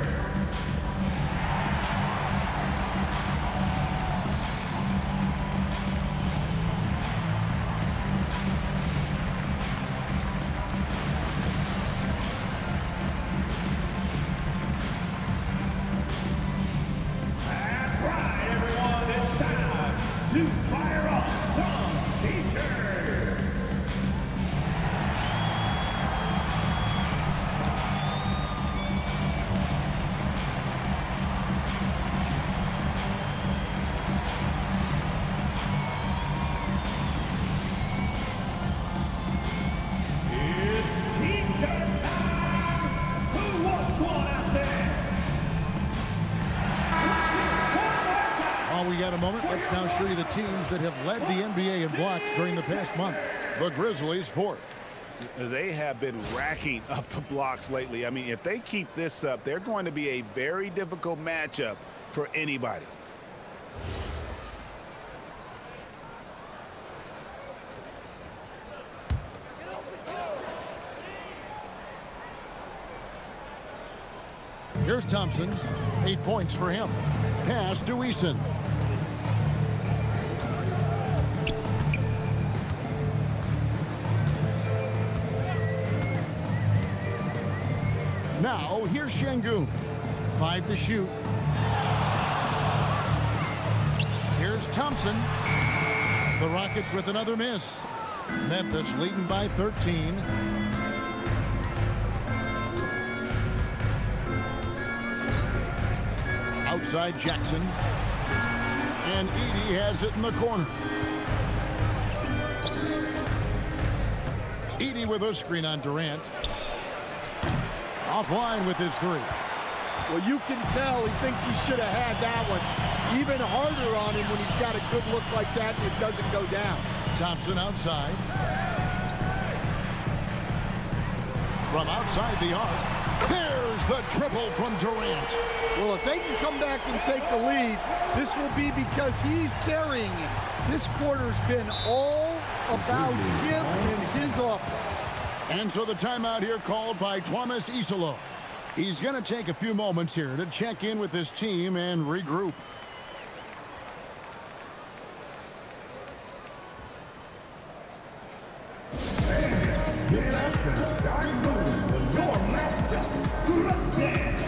While we got a moment, let's now show you the teams that have led the NBA in blocks during the past month. The Grizzlies, 4th. They have been racking up the blocks lately. I mean, if they keep this up, they're going to be a very difficult matchup for anybody. Here's Thompson. 8 points for him. Pass to Eason. Now, here's Sengun. 5 to shoot. Here's Thompson. The Rockets with another miss. Memphis leading by 13. Outside Jackson. And Edey has it in the corner. Edey with a screen on Durant. Offline with his 3. Well, you can tell he thinks he should have had that one. Even harder on him when he's got a good look like that and it doesn't go down. Thompson outside. From outside the arc. There's the triple from Durant. Well, if they can come back and take the lead, this will be because he's carrying it. This quarter's been all about him and his offense. And so the timeout here called by Thomas Isolo. He's going to take a few moments here to check in with his team and regroup. Get up and start moving with your mascot. Let's dance.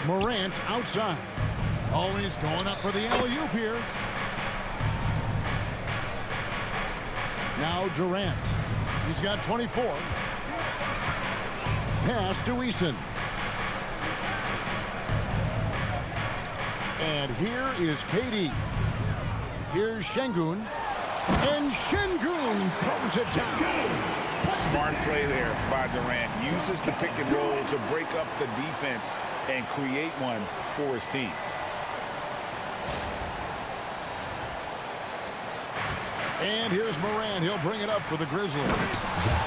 Morant outside. Always going up for the alley-oop here. Now Durant. He's got 24. Pass to Eason. And here is KD. Here's Sengun. And Sengun throws it down. Smart play there by Durant. Uses the pick and roll to break up the defense and create one for his team. And here's Morant. He'll bring it up for the Grizzlies.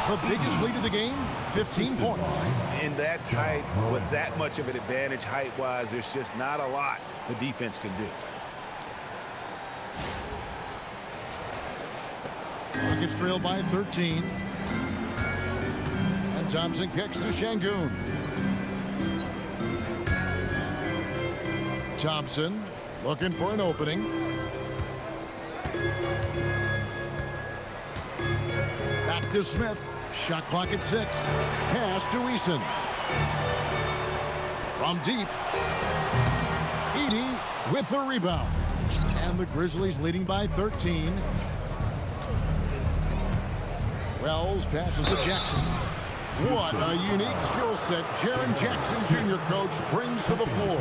The biggest lead of the game, 15 points. In that tight, with that much of an advantage height-wise, there's just not a lot the defense can do. Rockets trail by 13. And Thompson kicks to Sengun. Thompson looking for an opening. Back to Smith. Shot clock at 6. Pass to Eason. From deep. Edey with the rebound. And the Grizzlies leading by 13. Wells passes to Jackson. What a unique skill set Jaren Jackson Jr. coach brings to the floor.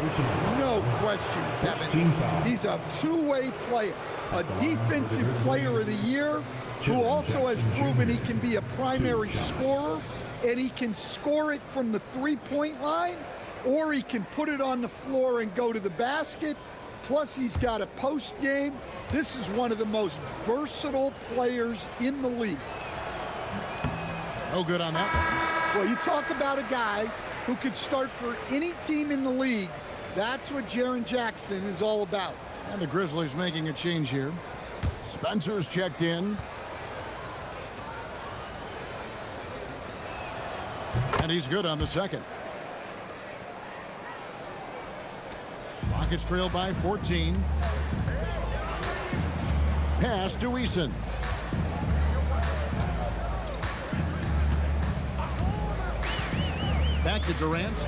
No question, Kevin. He's a two-way player, a defensive player of the year who also has proven he can be a primary scorer, and he can score it from the three-point line, or he can put it on the floor and go to the basket. Plus, he's got a post game. This is one of the most versatile players in the league. No good on that. Well, you talk about a guy who could start for any team in the league. That's what Jaren Jackson is all about. And the Grizzlies making a change here. Spencer's checked in. And he's good on the second. Rockets trail by 14. Pass to Eason. Back to Durant.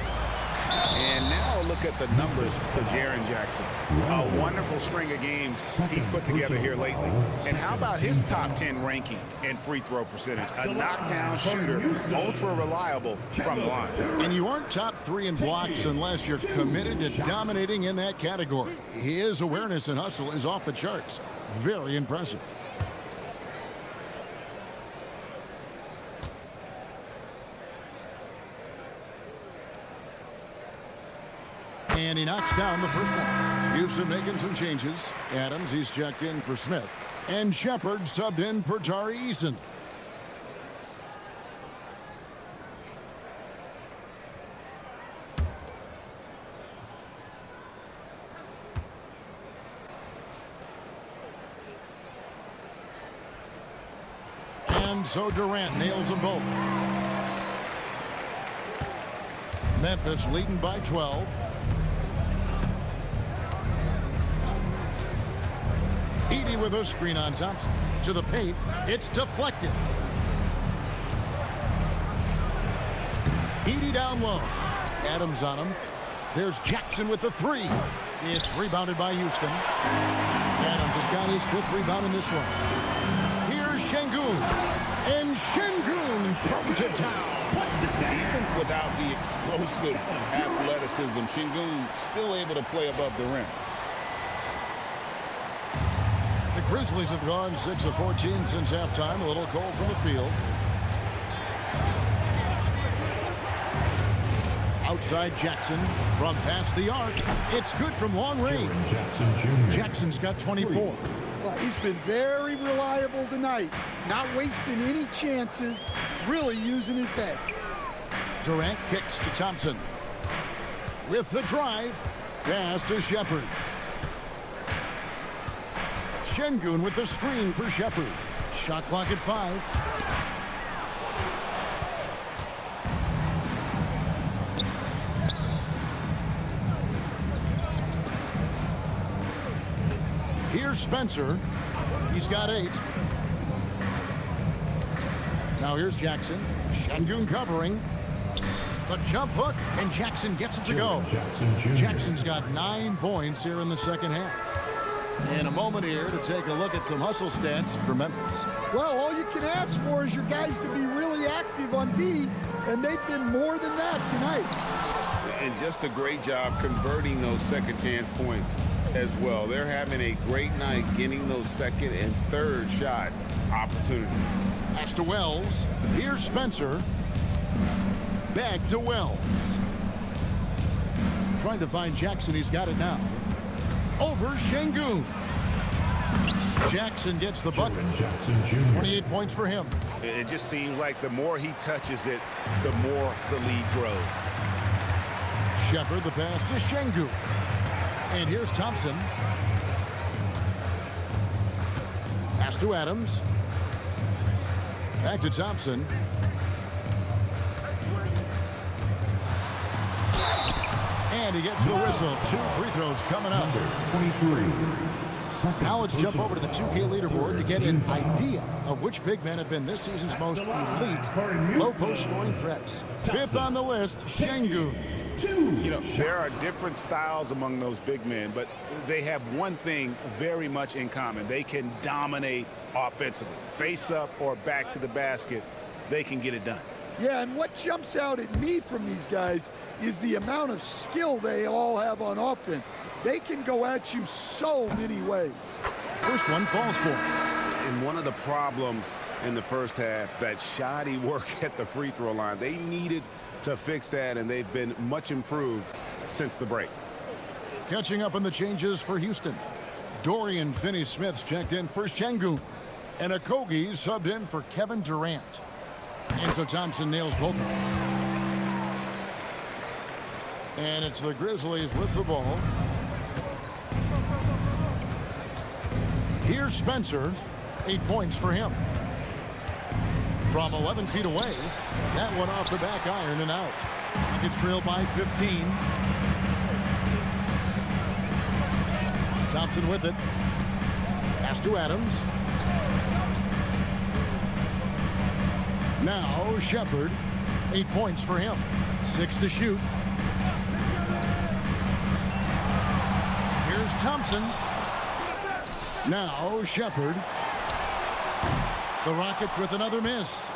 And now look at the numbers for Jaren Jackson. A wonderful string of games he's put together here lately. And how about his top 10 ranking in free throw percentage? A knockdown shooter, ultra reliable from the line. And you aren't top 3 in blocks unless you're committed to dominating in that category. His awareness and hustle is off the charts. Very impressive. And he knocks down the first one. Houston making some changes. Adams, he's checked in for Smith. And Shepard subbed in for Tari Eason. And so Durant nails them both. Memphis leading by 12. Edey with a screen on Thompson. To the paint. It's deflected. Edey down low. Adams on him. There's Jackson with the three. It's rebounded by Houston. Adams has got his 5th rebound in this one. Here's Sengun. And Sengun throws it down. Even without the explosive athleticism, Sengun still able to play above the rim. The Grizzlies have gone 6 of 14 since halftime. A little cold from the field. Outside Jackson from past the arc. It's good from long range. Jackson's got 24. Well, he's been very reliable tonight. Not wasting any chances. Really using his head. Durant kicks to Thompson. With the drive. Pass to Shepard. Sengun with the screen for Shepard. Shot clock at 5. Here's Spencer. He's got 8. Now here's Jackson. Sengun covering. The jump hook, and Jackson gets it to go. Jackson's got 9 points here in the second half. In a moment here to take a look at some hustle stats for Memphis. Well, all you can ask for is your guys to be really active on D, and they've been more than that tonight. And just a great job converting those second chance points as well. They're having a great night getting those second and third shot opportunities. Pass to Wells. Here's Spencer. Back to Wells. Trying to find Jackson. He's got it now. Over Sengun. Jackson gets the bucket. 28 points for him. It just seems like the more he touches it, the more the lead grows. Shepard, the pass to Sengun. And here's Thompson. Pass to Adams. Back to Thompson. And he gets the whistle. 2 free throws coming up. Now let's jump over to the 2K leaderboard to get an idea of which big men have been this season's most elite low-post scoring threats. 5th on the list, Sengun. You know, there are different styles among those big men, but they have one thing very much in common. They can dominate offensively. Face up or back to the basket, they can get it done. Yeah, and what jumps out at me from these guys is the amount of skill they all have on offense. They can go at you so many ways. First one falls for him. And one of the problems in the first half, that shoddy work at the free throw line. They needed to fix that, and they've been much improved since the break. Catching up on the changes for Houston. Dorian Finney-Smith's checked in for Sengun. And Okogie subbed in for Kevin Durant. And so Thompson nails both of them. And it's the Grizzlies with the ball. Here's Spencer. 8 points for him. From 11 feet away, that one off the back iron and out. Rockets trail by 15. Thompson with it. Pass to Adams. Now Shepard. 8 points for him. 6 to shoot. Here's Thompson. Now Shepard. The Rockets with another miss.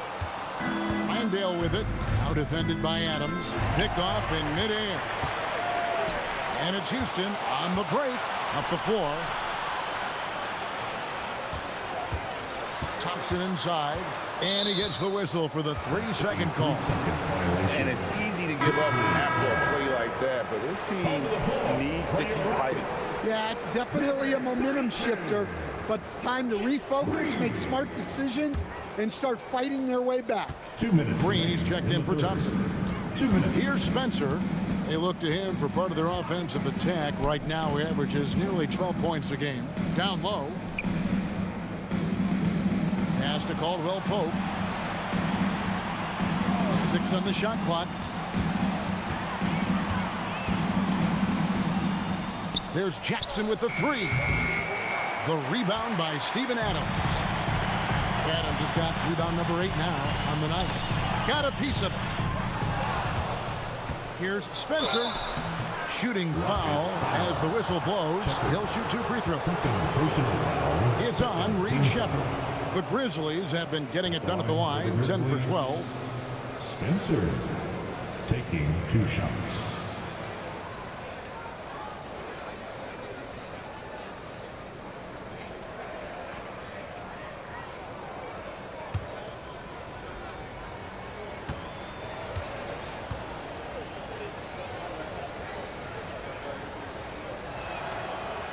Mindale with it. Now defended by Adams. Pick off in midair. And it's Houston on the break. Up the floor. Thompson inside. And he gets the whistle for the 3-second call. And it's easy to give up after a play like that, but this team needs to keep fighting. Yeah, it's definitely a momentum shifter, but it's time to refocus, make smart decisions, and start fighting their way back. 2 minutes. Green, he's checked in for Thompson. 2 minutes. Here's Spencer. They look to him for part of their offensive attack. Right now, he averages nearly 12 points a game. Down low. Pass to Caldwell Pope. 6 on the shot clock. There's Jackson with the 3. The rebound by Steven Adams. Adams has got rebound number 8 now on the night. Got a piece of it. Here's Spencer. Shooting foul as the whistle blows. He'll shoot 2 free throws. It's on Reed Shepard. The Grizzlies have been getting it done at the line. 10 for 12. Spencer taking 2 shots.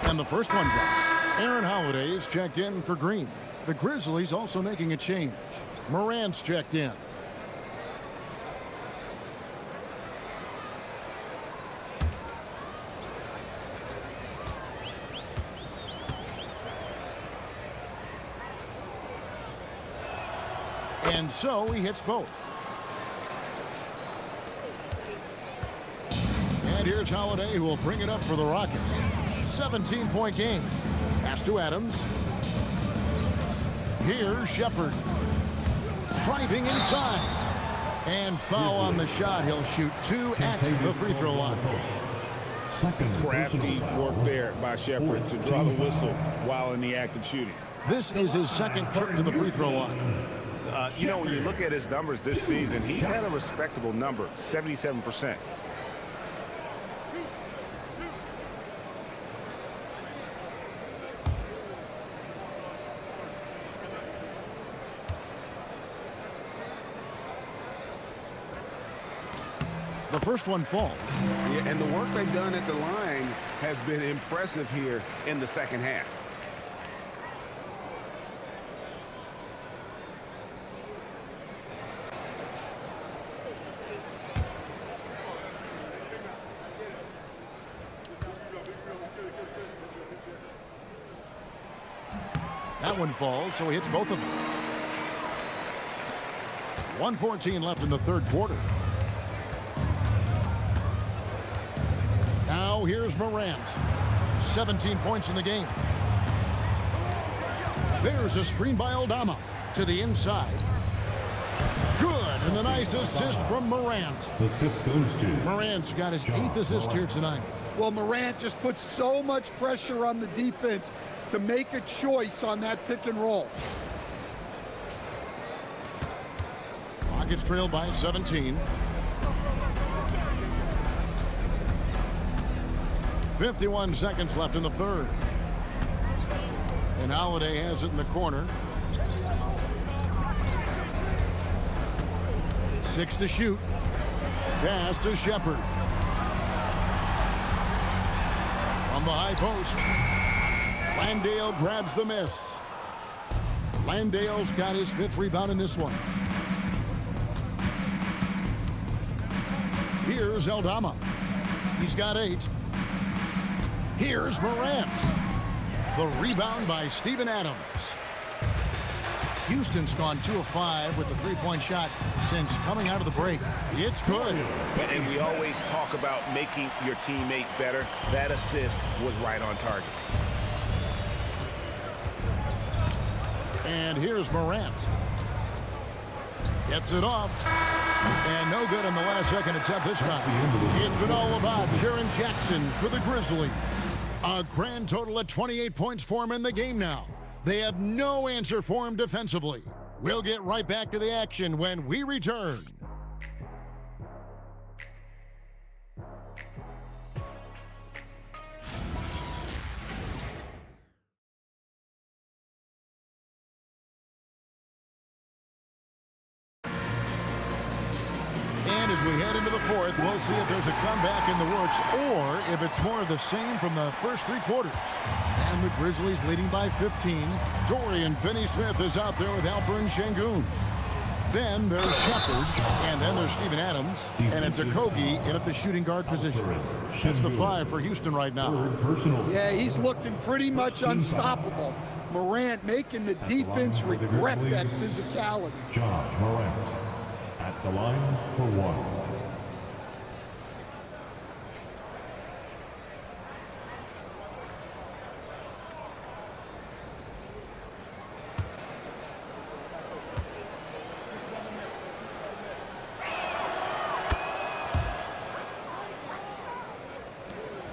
And the first one drops. Aaron Holiday's checked in for Green. The Grizzlies also making a change. Morant's checked in. And so he hits both. And here's Holiday, who will bring it up for the Rockets. 17-point game. Pass to Adams. Here's Shepard. Driving inside. And foul on the shot. He'll shoot 2 at the free throw line. Crafty work there by Shepard to draw the whistle while in the act of shooting. This is his second trip to the free throw line. You know, when you look at his numbers this season, he's had a respectable number, 77%. The first one falls. Yeah, and the work they've done at the line has been impressive here in the second half. That one falls, so he hits both of them. 1:14 left in the third quarter. Now here's Morant. 17 points in the game. There's a screen by Aldama to the inside. Good, and a nice assist from Morant. Assist goes to Morant's got his 8th assist here tonight. Well, Morant just puts so much pressure on the defense to make a choice on that pick and roll. Rockets trail by 17. 51 seconds left in the third. And Holiday has it in the corner. 6 to shoot. Pass to Shepherd. From the high post. Landale grabs the miss. Landale's got his 5th rebound in this one. Here's Aldama. He's got 8. Here's Morant. The rebound by Steven Adams. Houston's gone 2 of 5 with the three-point shot since coming out of the break. It's good. And we always talk about making your teammate better. That assist was right on target. And here's Morant. Gets it off. And no good on the last second attempt this time. It's been all about Jaren Jackson for the Grizzlies. A grand total of 28 points for him in the game now. They have no answer for him defensively. We'll get right back to the action when we return. And as we head into the fourth, we'll see if there's a comeback in the works or if it's more of the same from the first 3 quarters. And the Grizzlies leading by 15. Dorian Finney-Smith is out there with Alperen Sengun. Then there's Shepherd, and then there's Steven Adams, and it's Okogie in at the shooting guard position. That's the 5 for Houston right now. Yeah, he's looking pretty much unstoppable. Morant making the defense regret that physicality. Ja Morant at the line for 1.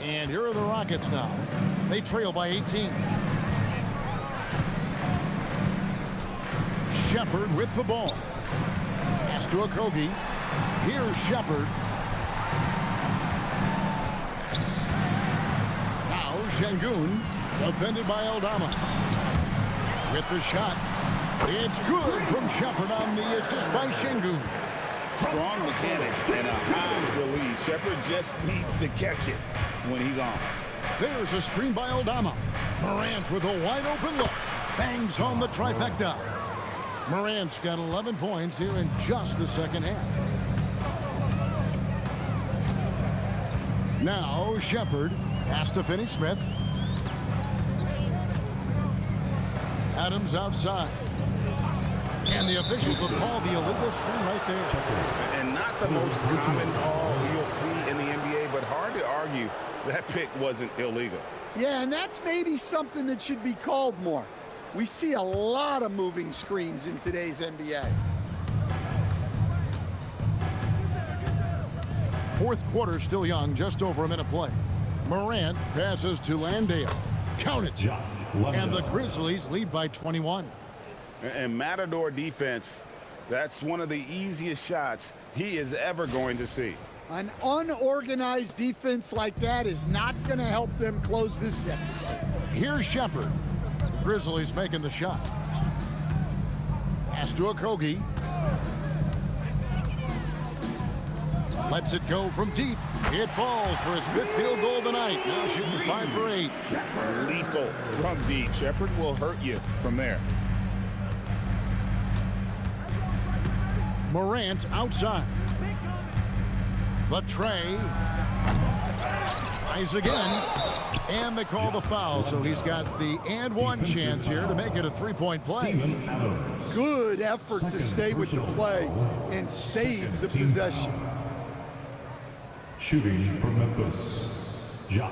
And here are the Rockets now. They trail by 18. Shepherd with the ball. Pass to Okogie. Here's Shepherd. Now Sengun, defended by Aldama. With the shot. It's good from Shepherd on the assist by Sengun. Strong mechanics and a high release. Shepherd just needs to catch it when he's on. There's a screen by Aldama. Morant with a wide open look. Bangs home the trifecta. Morant's got 11 points here in just the second half. Now Shepherd has to Finney-Smith. Adams outside. And the officials will call the illegal screen right there. And not the most common call you'll see in the NBA, but hard to argue that pick wasn't illegal. Yeah, and that's maybe something that should be called more. We see a lot of moving screens in today's NBA. Fourth quarter still young, just over a minute play. Morant passes to Landale. Count it. And the Grizzlies lead by 21. And Matador defense, that's one of the easiest shots he is ever going to see. An unorganized defense like that is not going to help them close this deficit. Here's Shepherd. The Grizzlies making the shot. Pass to Okogie. Lets it go from deep. It falls for his 5th field goal of the night. Now shooting 5 for 8. Lethal from deep. Shepherd will hurt you from there. Morant outside. The tray. Tries again. And they call the foul, so he's got the and one chance here to make it a 3-point play. Good effort to stay with the play and save the possession. Shooting for Memphis, Ja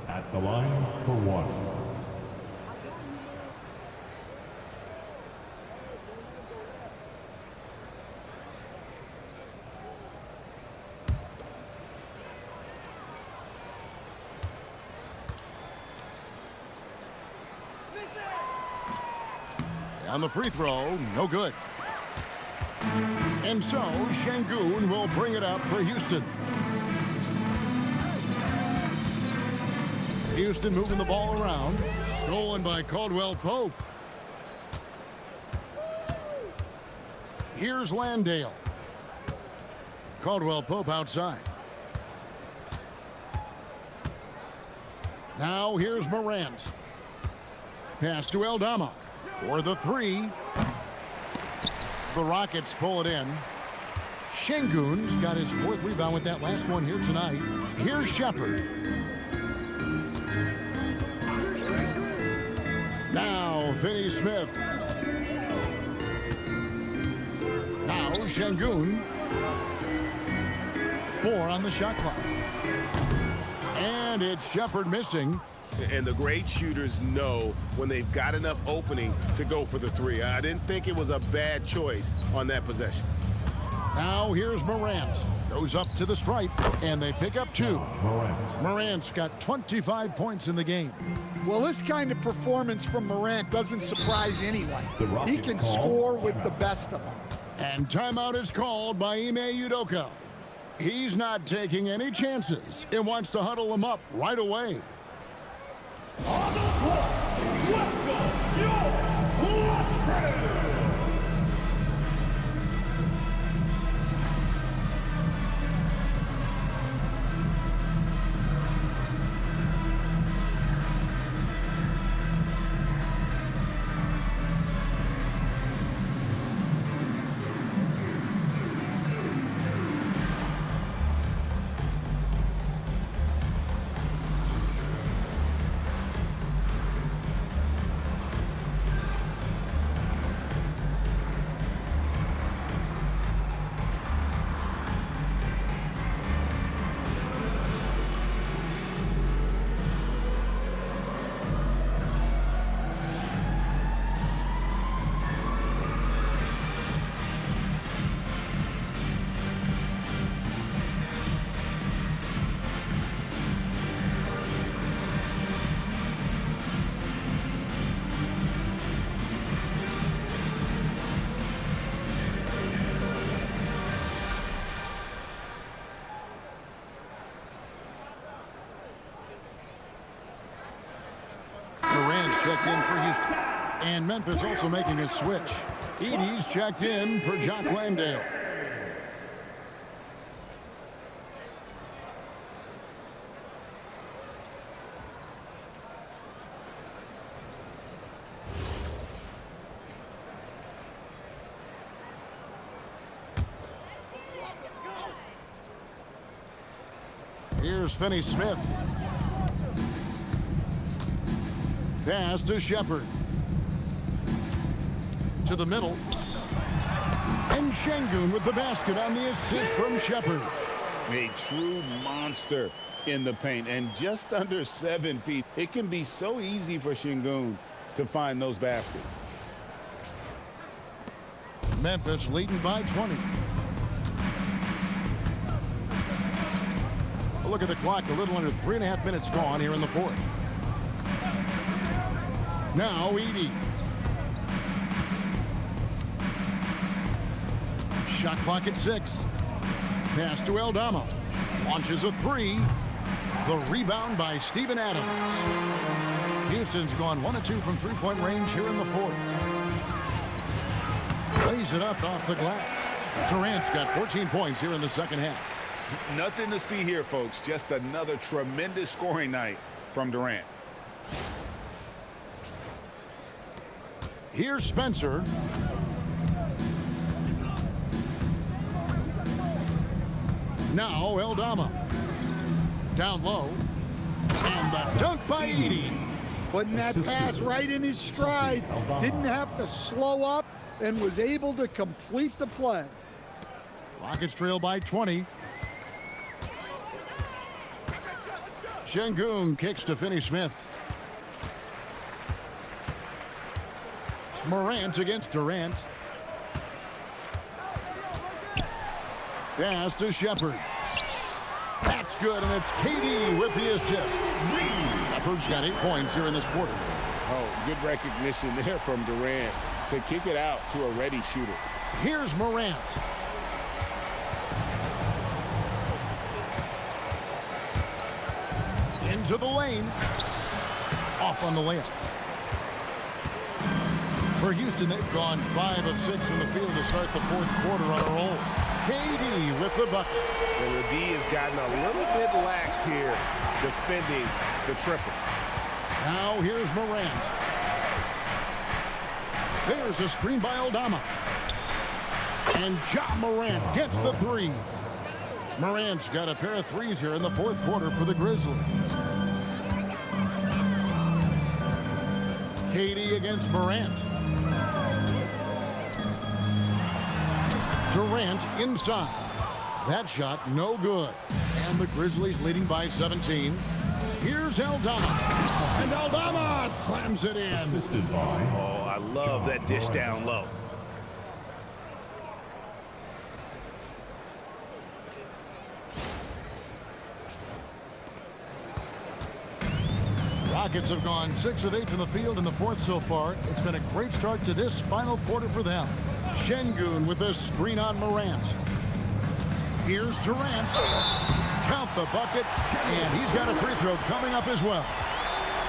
at the line for 1. On the free throw, no good. And so Sengun will bring it up for Houston. Houston moving the ball around. Stolen by Caldwell Pope. Here's Landale. Caldwell Pope outside. Now here's Morant. Pass to Aldama for the three. The Rockets pull it in. Sengun's got his 4th rebound with that last one here tonight. Here's Shepherd. Now Finney Smith. Now Sengun. 4 on the shot clock. And it's Shepherd missing. And the great shooters know when they've got enough opening to go for the three. I didn't think it was a bad choice on that possession. Now here's Morant. Goes up to the stripe, and they pick up 2. Morant's got 25 points in the game. Well, this kind of performance from Morant doesn't surprise anyone. He can score with the best of them. And timeout is called by Ime Udoka. He's not taking any chances and wants to huddle him up right away. On the court, welcome your blockbuster. Checked in for Houston. And Memphis also making a switch. Edey's checked in for Jock Landale. Here's Finney Smith. Pass to Shepherd. To the middle. And Sengun with the basket on the assist from Shepherd. A true monster in the paint and just under 7 feet. It can be so easy for Sengun to find those baskets. Memphis leading by 20. A look at the clock, a little under 3.5 minutes gone here in the 4th. Now Edey. Shot clock at 6. Pass to Aldama. Launches a 3. The rebound by Steven Adams. Houston's gone 1 of 2 from three-point range here in the 4th. Plays it up off the glass. Durant's got 14 points here in the second half. Nothing to see here, folks. Just another tremendous scoring night from Durant. Here's Spencer. Now Aldama. Down low. And the dunk by Edey. Putting that pass right in his stride. Didn't have to slow up and was able to complete the play. Rockets trail by 20. Sengun kicks to Finney Smith. Morant against Durant. Pass to Shepherd. That's good, and it's KD with the assist. Shepherd's got 8 points here in this quarter. Oh, good recognition there from Durant to kick it out to a ready shooter. Here's Morant. Into the lane. Off on the layup. For Houston, they've gone 5 of 6 from the field to start the fourth quarter on a roll. KD with the bucket. And the D has gotten a little bit laxed here defending the triple. Now here's Morant. There's a screen by Aldama. And Ja Morant gets the three. Morant's got a pair of threes here in the fourth quarter for the Grizzlies. KD against Morant. Durant inside. That shot no good. And the Grizzlies leading by 17. Here's Aldama. And Aldama slams it in. Oh, I love that dish down low. Rockets have gone 6 of 8 from the field in the fourth so far. It's been a great start to this final quarter for them. Sengun with a screen on Morant. Here's Durant. Count the bucket, and he's got a free throw coming up as well.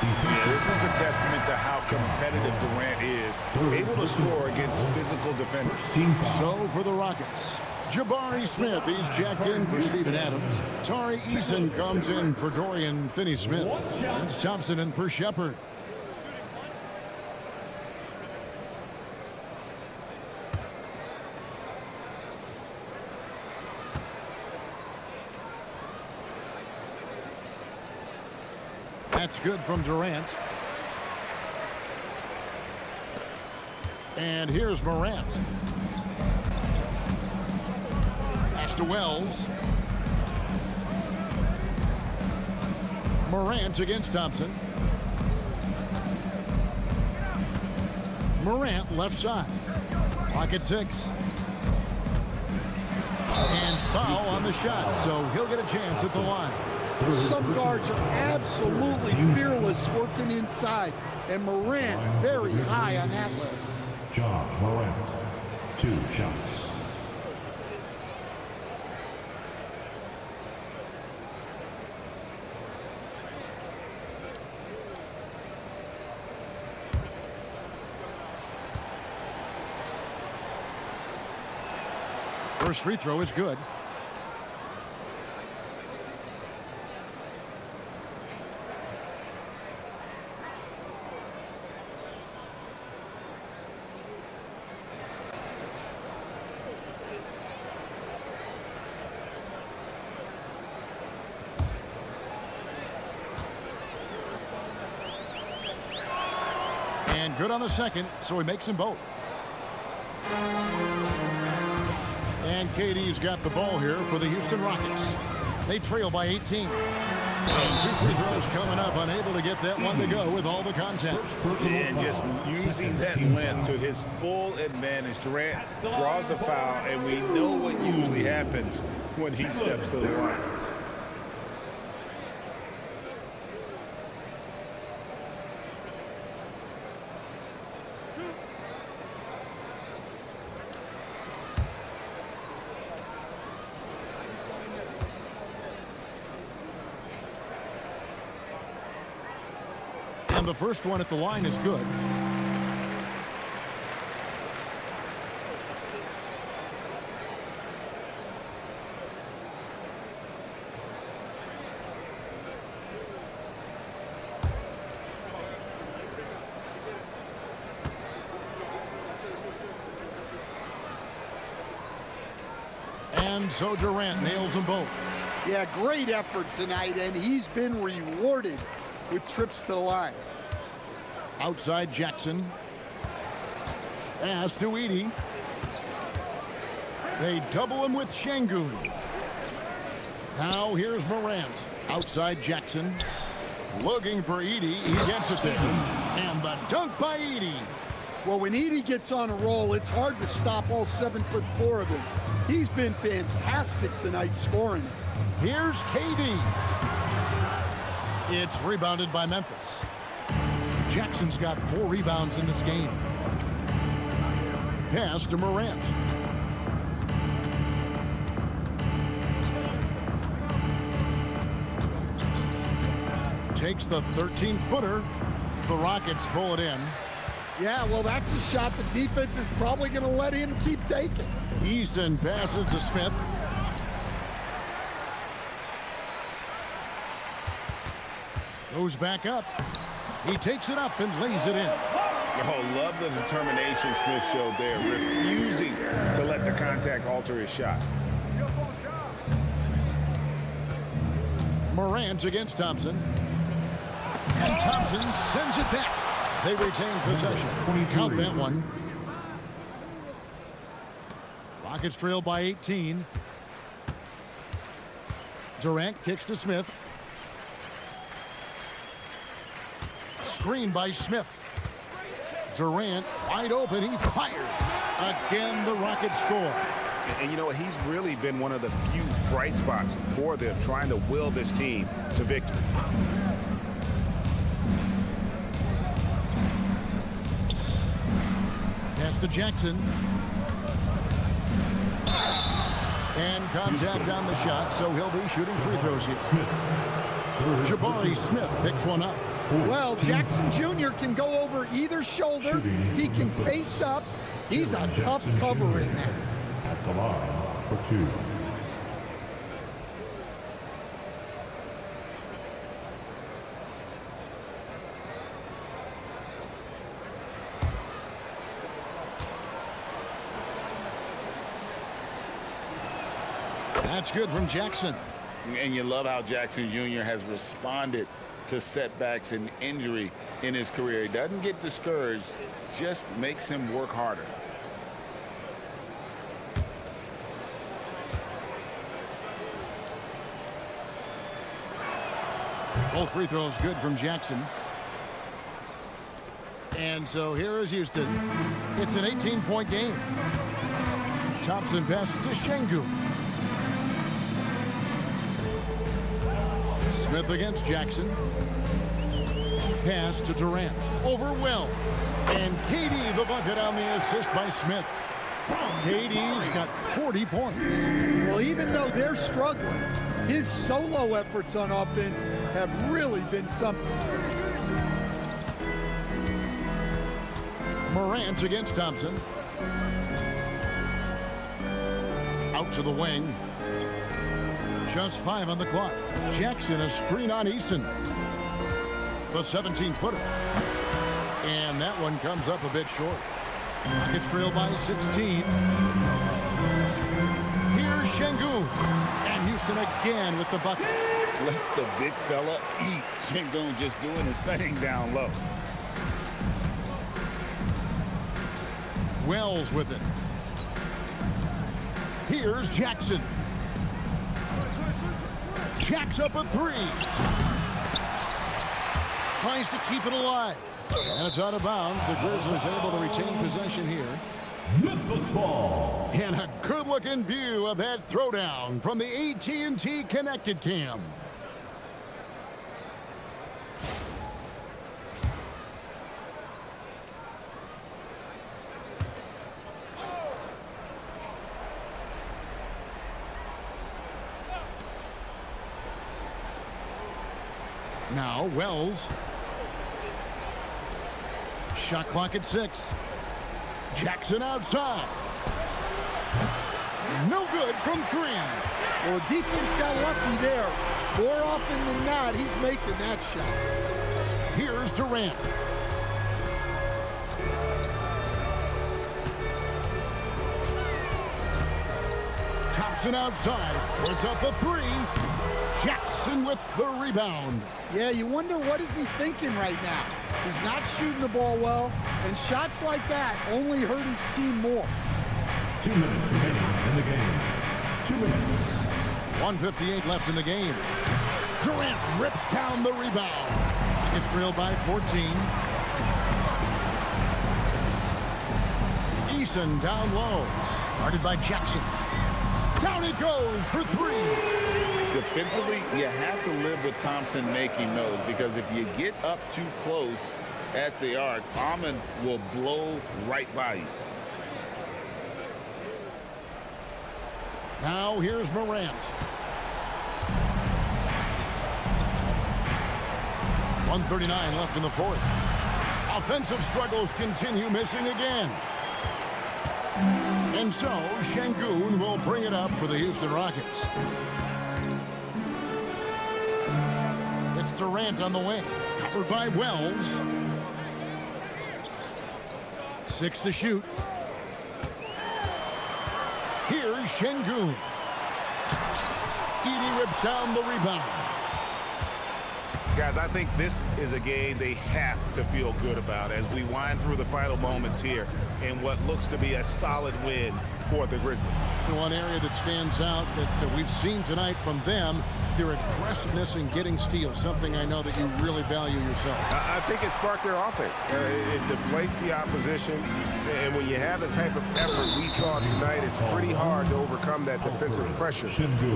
Yeah, this is a testament to how competitive Durant is, able to score against physical defenders. So for the Rockets, Jabari Smith, he's jacked in for Steven Adams. Tari Eason comes in for Dorian Finney-Smith. It's Thompson in for Shepard. That's good from Durant. And here's Morant. Pass to Wells. Morant against Thompson. Morant left side. Clock at 6. And foul on the shot, so he'll get a chance at the line. Some guards are absolutely fearless working inside, and Morant very high on that list. Ja Morant, 2 shots. First free throw is good. And good on the second, so he makes them both. And KD's got the ball here for the Houston Rockets. They trail by 18. And 2 free throws coming up, unable to get that one to go with all the contact. And just using that length to his full advantage. Durant draws the foul, and we know what usually happens when he steps to the line. And the first one at the line is good. And so Durant nails them both. Yeah, great effort tonight, and he's been rewarded with trips to the line. Outside Jackson. Pass to Edey. They double him with Sengun. Now here's Morant. Outside Jackson. Looking for Edey. He gets it there. And the dunk by Edey. Well, when Edey gets on a roll, it's hard to stop all 7'4" of him. He's been fantastic tonight scoring. Here's KD. It's rebounded by Memphis. Jackson's got 4 rebounds in this game. Pass to Morant. takes the 13-footer. The Rockets pull it in. Yeah, well, that's a shot the defense is probably going to let him keep taking. Eason passes to Smith. Goes back up. He takes it up and lays it in. Oh, love the determination Smith showed there, refusing to let the contact alter his shot. Morant against Thompson. And Thompson sends it back. They retain possession. Count that one. Rockets trail by 18. Durant kicks to Smith. Screen by Smith. Durant wide open. He fires. Again, the Rockets score. And you know what? He's really been one of the few bright spots for them, trying to will this team to victory. Pass to Jackson. And contact on the shot, so he'll be shooting free throws here. Jabari Smith picks one up. Well, Jackson Jr. can go over either shoulder. He can face up. He's a tough cover in there. At the line for 2. That's good from Jackson. And you love how Jackson Jr. has responded to setbacks and injury in his career. He doesn't get discouraged, just makes him work harder. Both free throws good from Jackson. And so here is Houston. It's an 18-point game. Thompson passes to Sengun. Smith against Jackson. Pass to Durant. Over Wells. And KD the bucket on the assist by Smith. KD's got 40 points. Well, even though they're struggling, his solo efforts on offense have really been something. Morant against Thompson. Out to the wing. Just 5 on the clock. Jackson a screen on Eason. The 17-footer. And that one comes up a bit short. Rockets trail by 16. Here's Sengun. And Houston again with the bucket. Let the big fella eat. Sengun just doing his thing down low. Wells with it. Here's Jackson. Jacks up a 3. Tries to keep it alive. And it's out of bounds. The Grizzlies able to retain possession here. Memphis ball. And a good-looking view of that throwdown from the AT&T Connected Cam. Now Wells. Shot clock at 6. Jackson outside. No good from 3. Well, defense got lucky there. More often than not, he's making that shot. Here's Durant. Thompson outside. Puts up a 3. Jackson with the rebound. Yeah, you wonder what is he thinking right now. He's not shooting the ball well, and shots like that only hurt his team more. 2 minutes remaining in the game. 2 minutes. 1:58 left in the game. Durant rips down the rebound. Gets trailed by 14. Eason down low. Guarded by Jackson. Down it goes for 3. Defensively, you have to live with Thompson making those, because if you get up too close at the arc, Almond will blow right by you. Now here's Morant. 1:39 left in the fourth. Offensive struggles continue, missing again. And so, Sengun will bring it up for the Houston Rockets. It's Durant on the wing, covered by Wells. 6 to shoot. Here's Sengun. Edey rips down the rebound. Guys, I think this is a game they have to feel good about as we wind through the final moments here in what looks to be a solid win for the Grizzlies. One area that stands out that we've seen tonight from them, their aggressiveness in getting steals, something I know that you really value yourself. I think it sparked their offense. It deflates the opposition, and when you have the type of effort we saw tonight, it's pretty hard to overcome that defensive pressure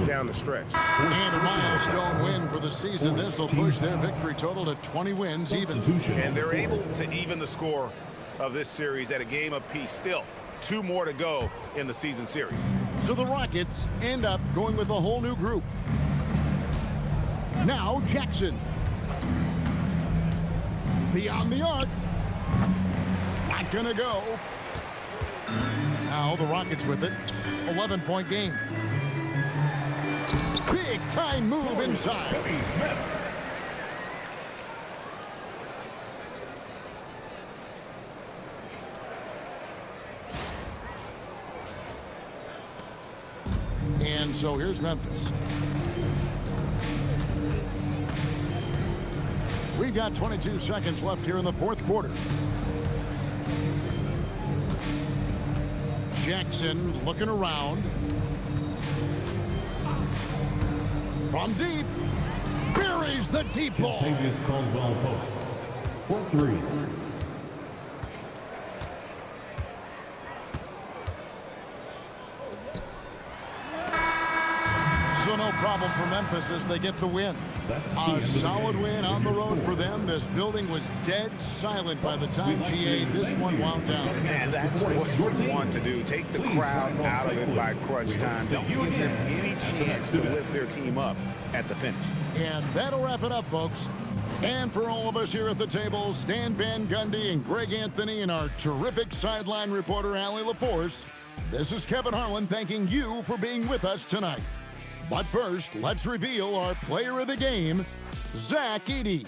down the stretch. And a milestone win for the season. This will push their victory total to 20 wins even. And they're able to even the score of this series at a game apiece. Still, 2 more to go in the season series. So the Rockets end up going with a whole new group. Now Jackson. Beyond the arc. Not gonna go. Now the Rockets with it. 11-point game. Big time move inside. And so here's Memphis. We've got 22 seconds left here in the fourth quarter. Jackson looking around. From deep. Buries the deep ball. For 3. So no problem for Memphis as they get the win. A solid win on the road for them. This building was dead silent by the time GA this one wound down. And that's what you want to do. Take the crowd out of it by crunch time. Don't give them any chance to lift their team up at the finish. And that'll wrap it up, folks. And for all of us here at the table, Stan Van Gundy and Greg Anthony and our terrific sideline reporter, Allie LaForce, this is Kevin Harlan thanking you for being with us tonight. But first, let's reveal our player of the game, Zach Edey.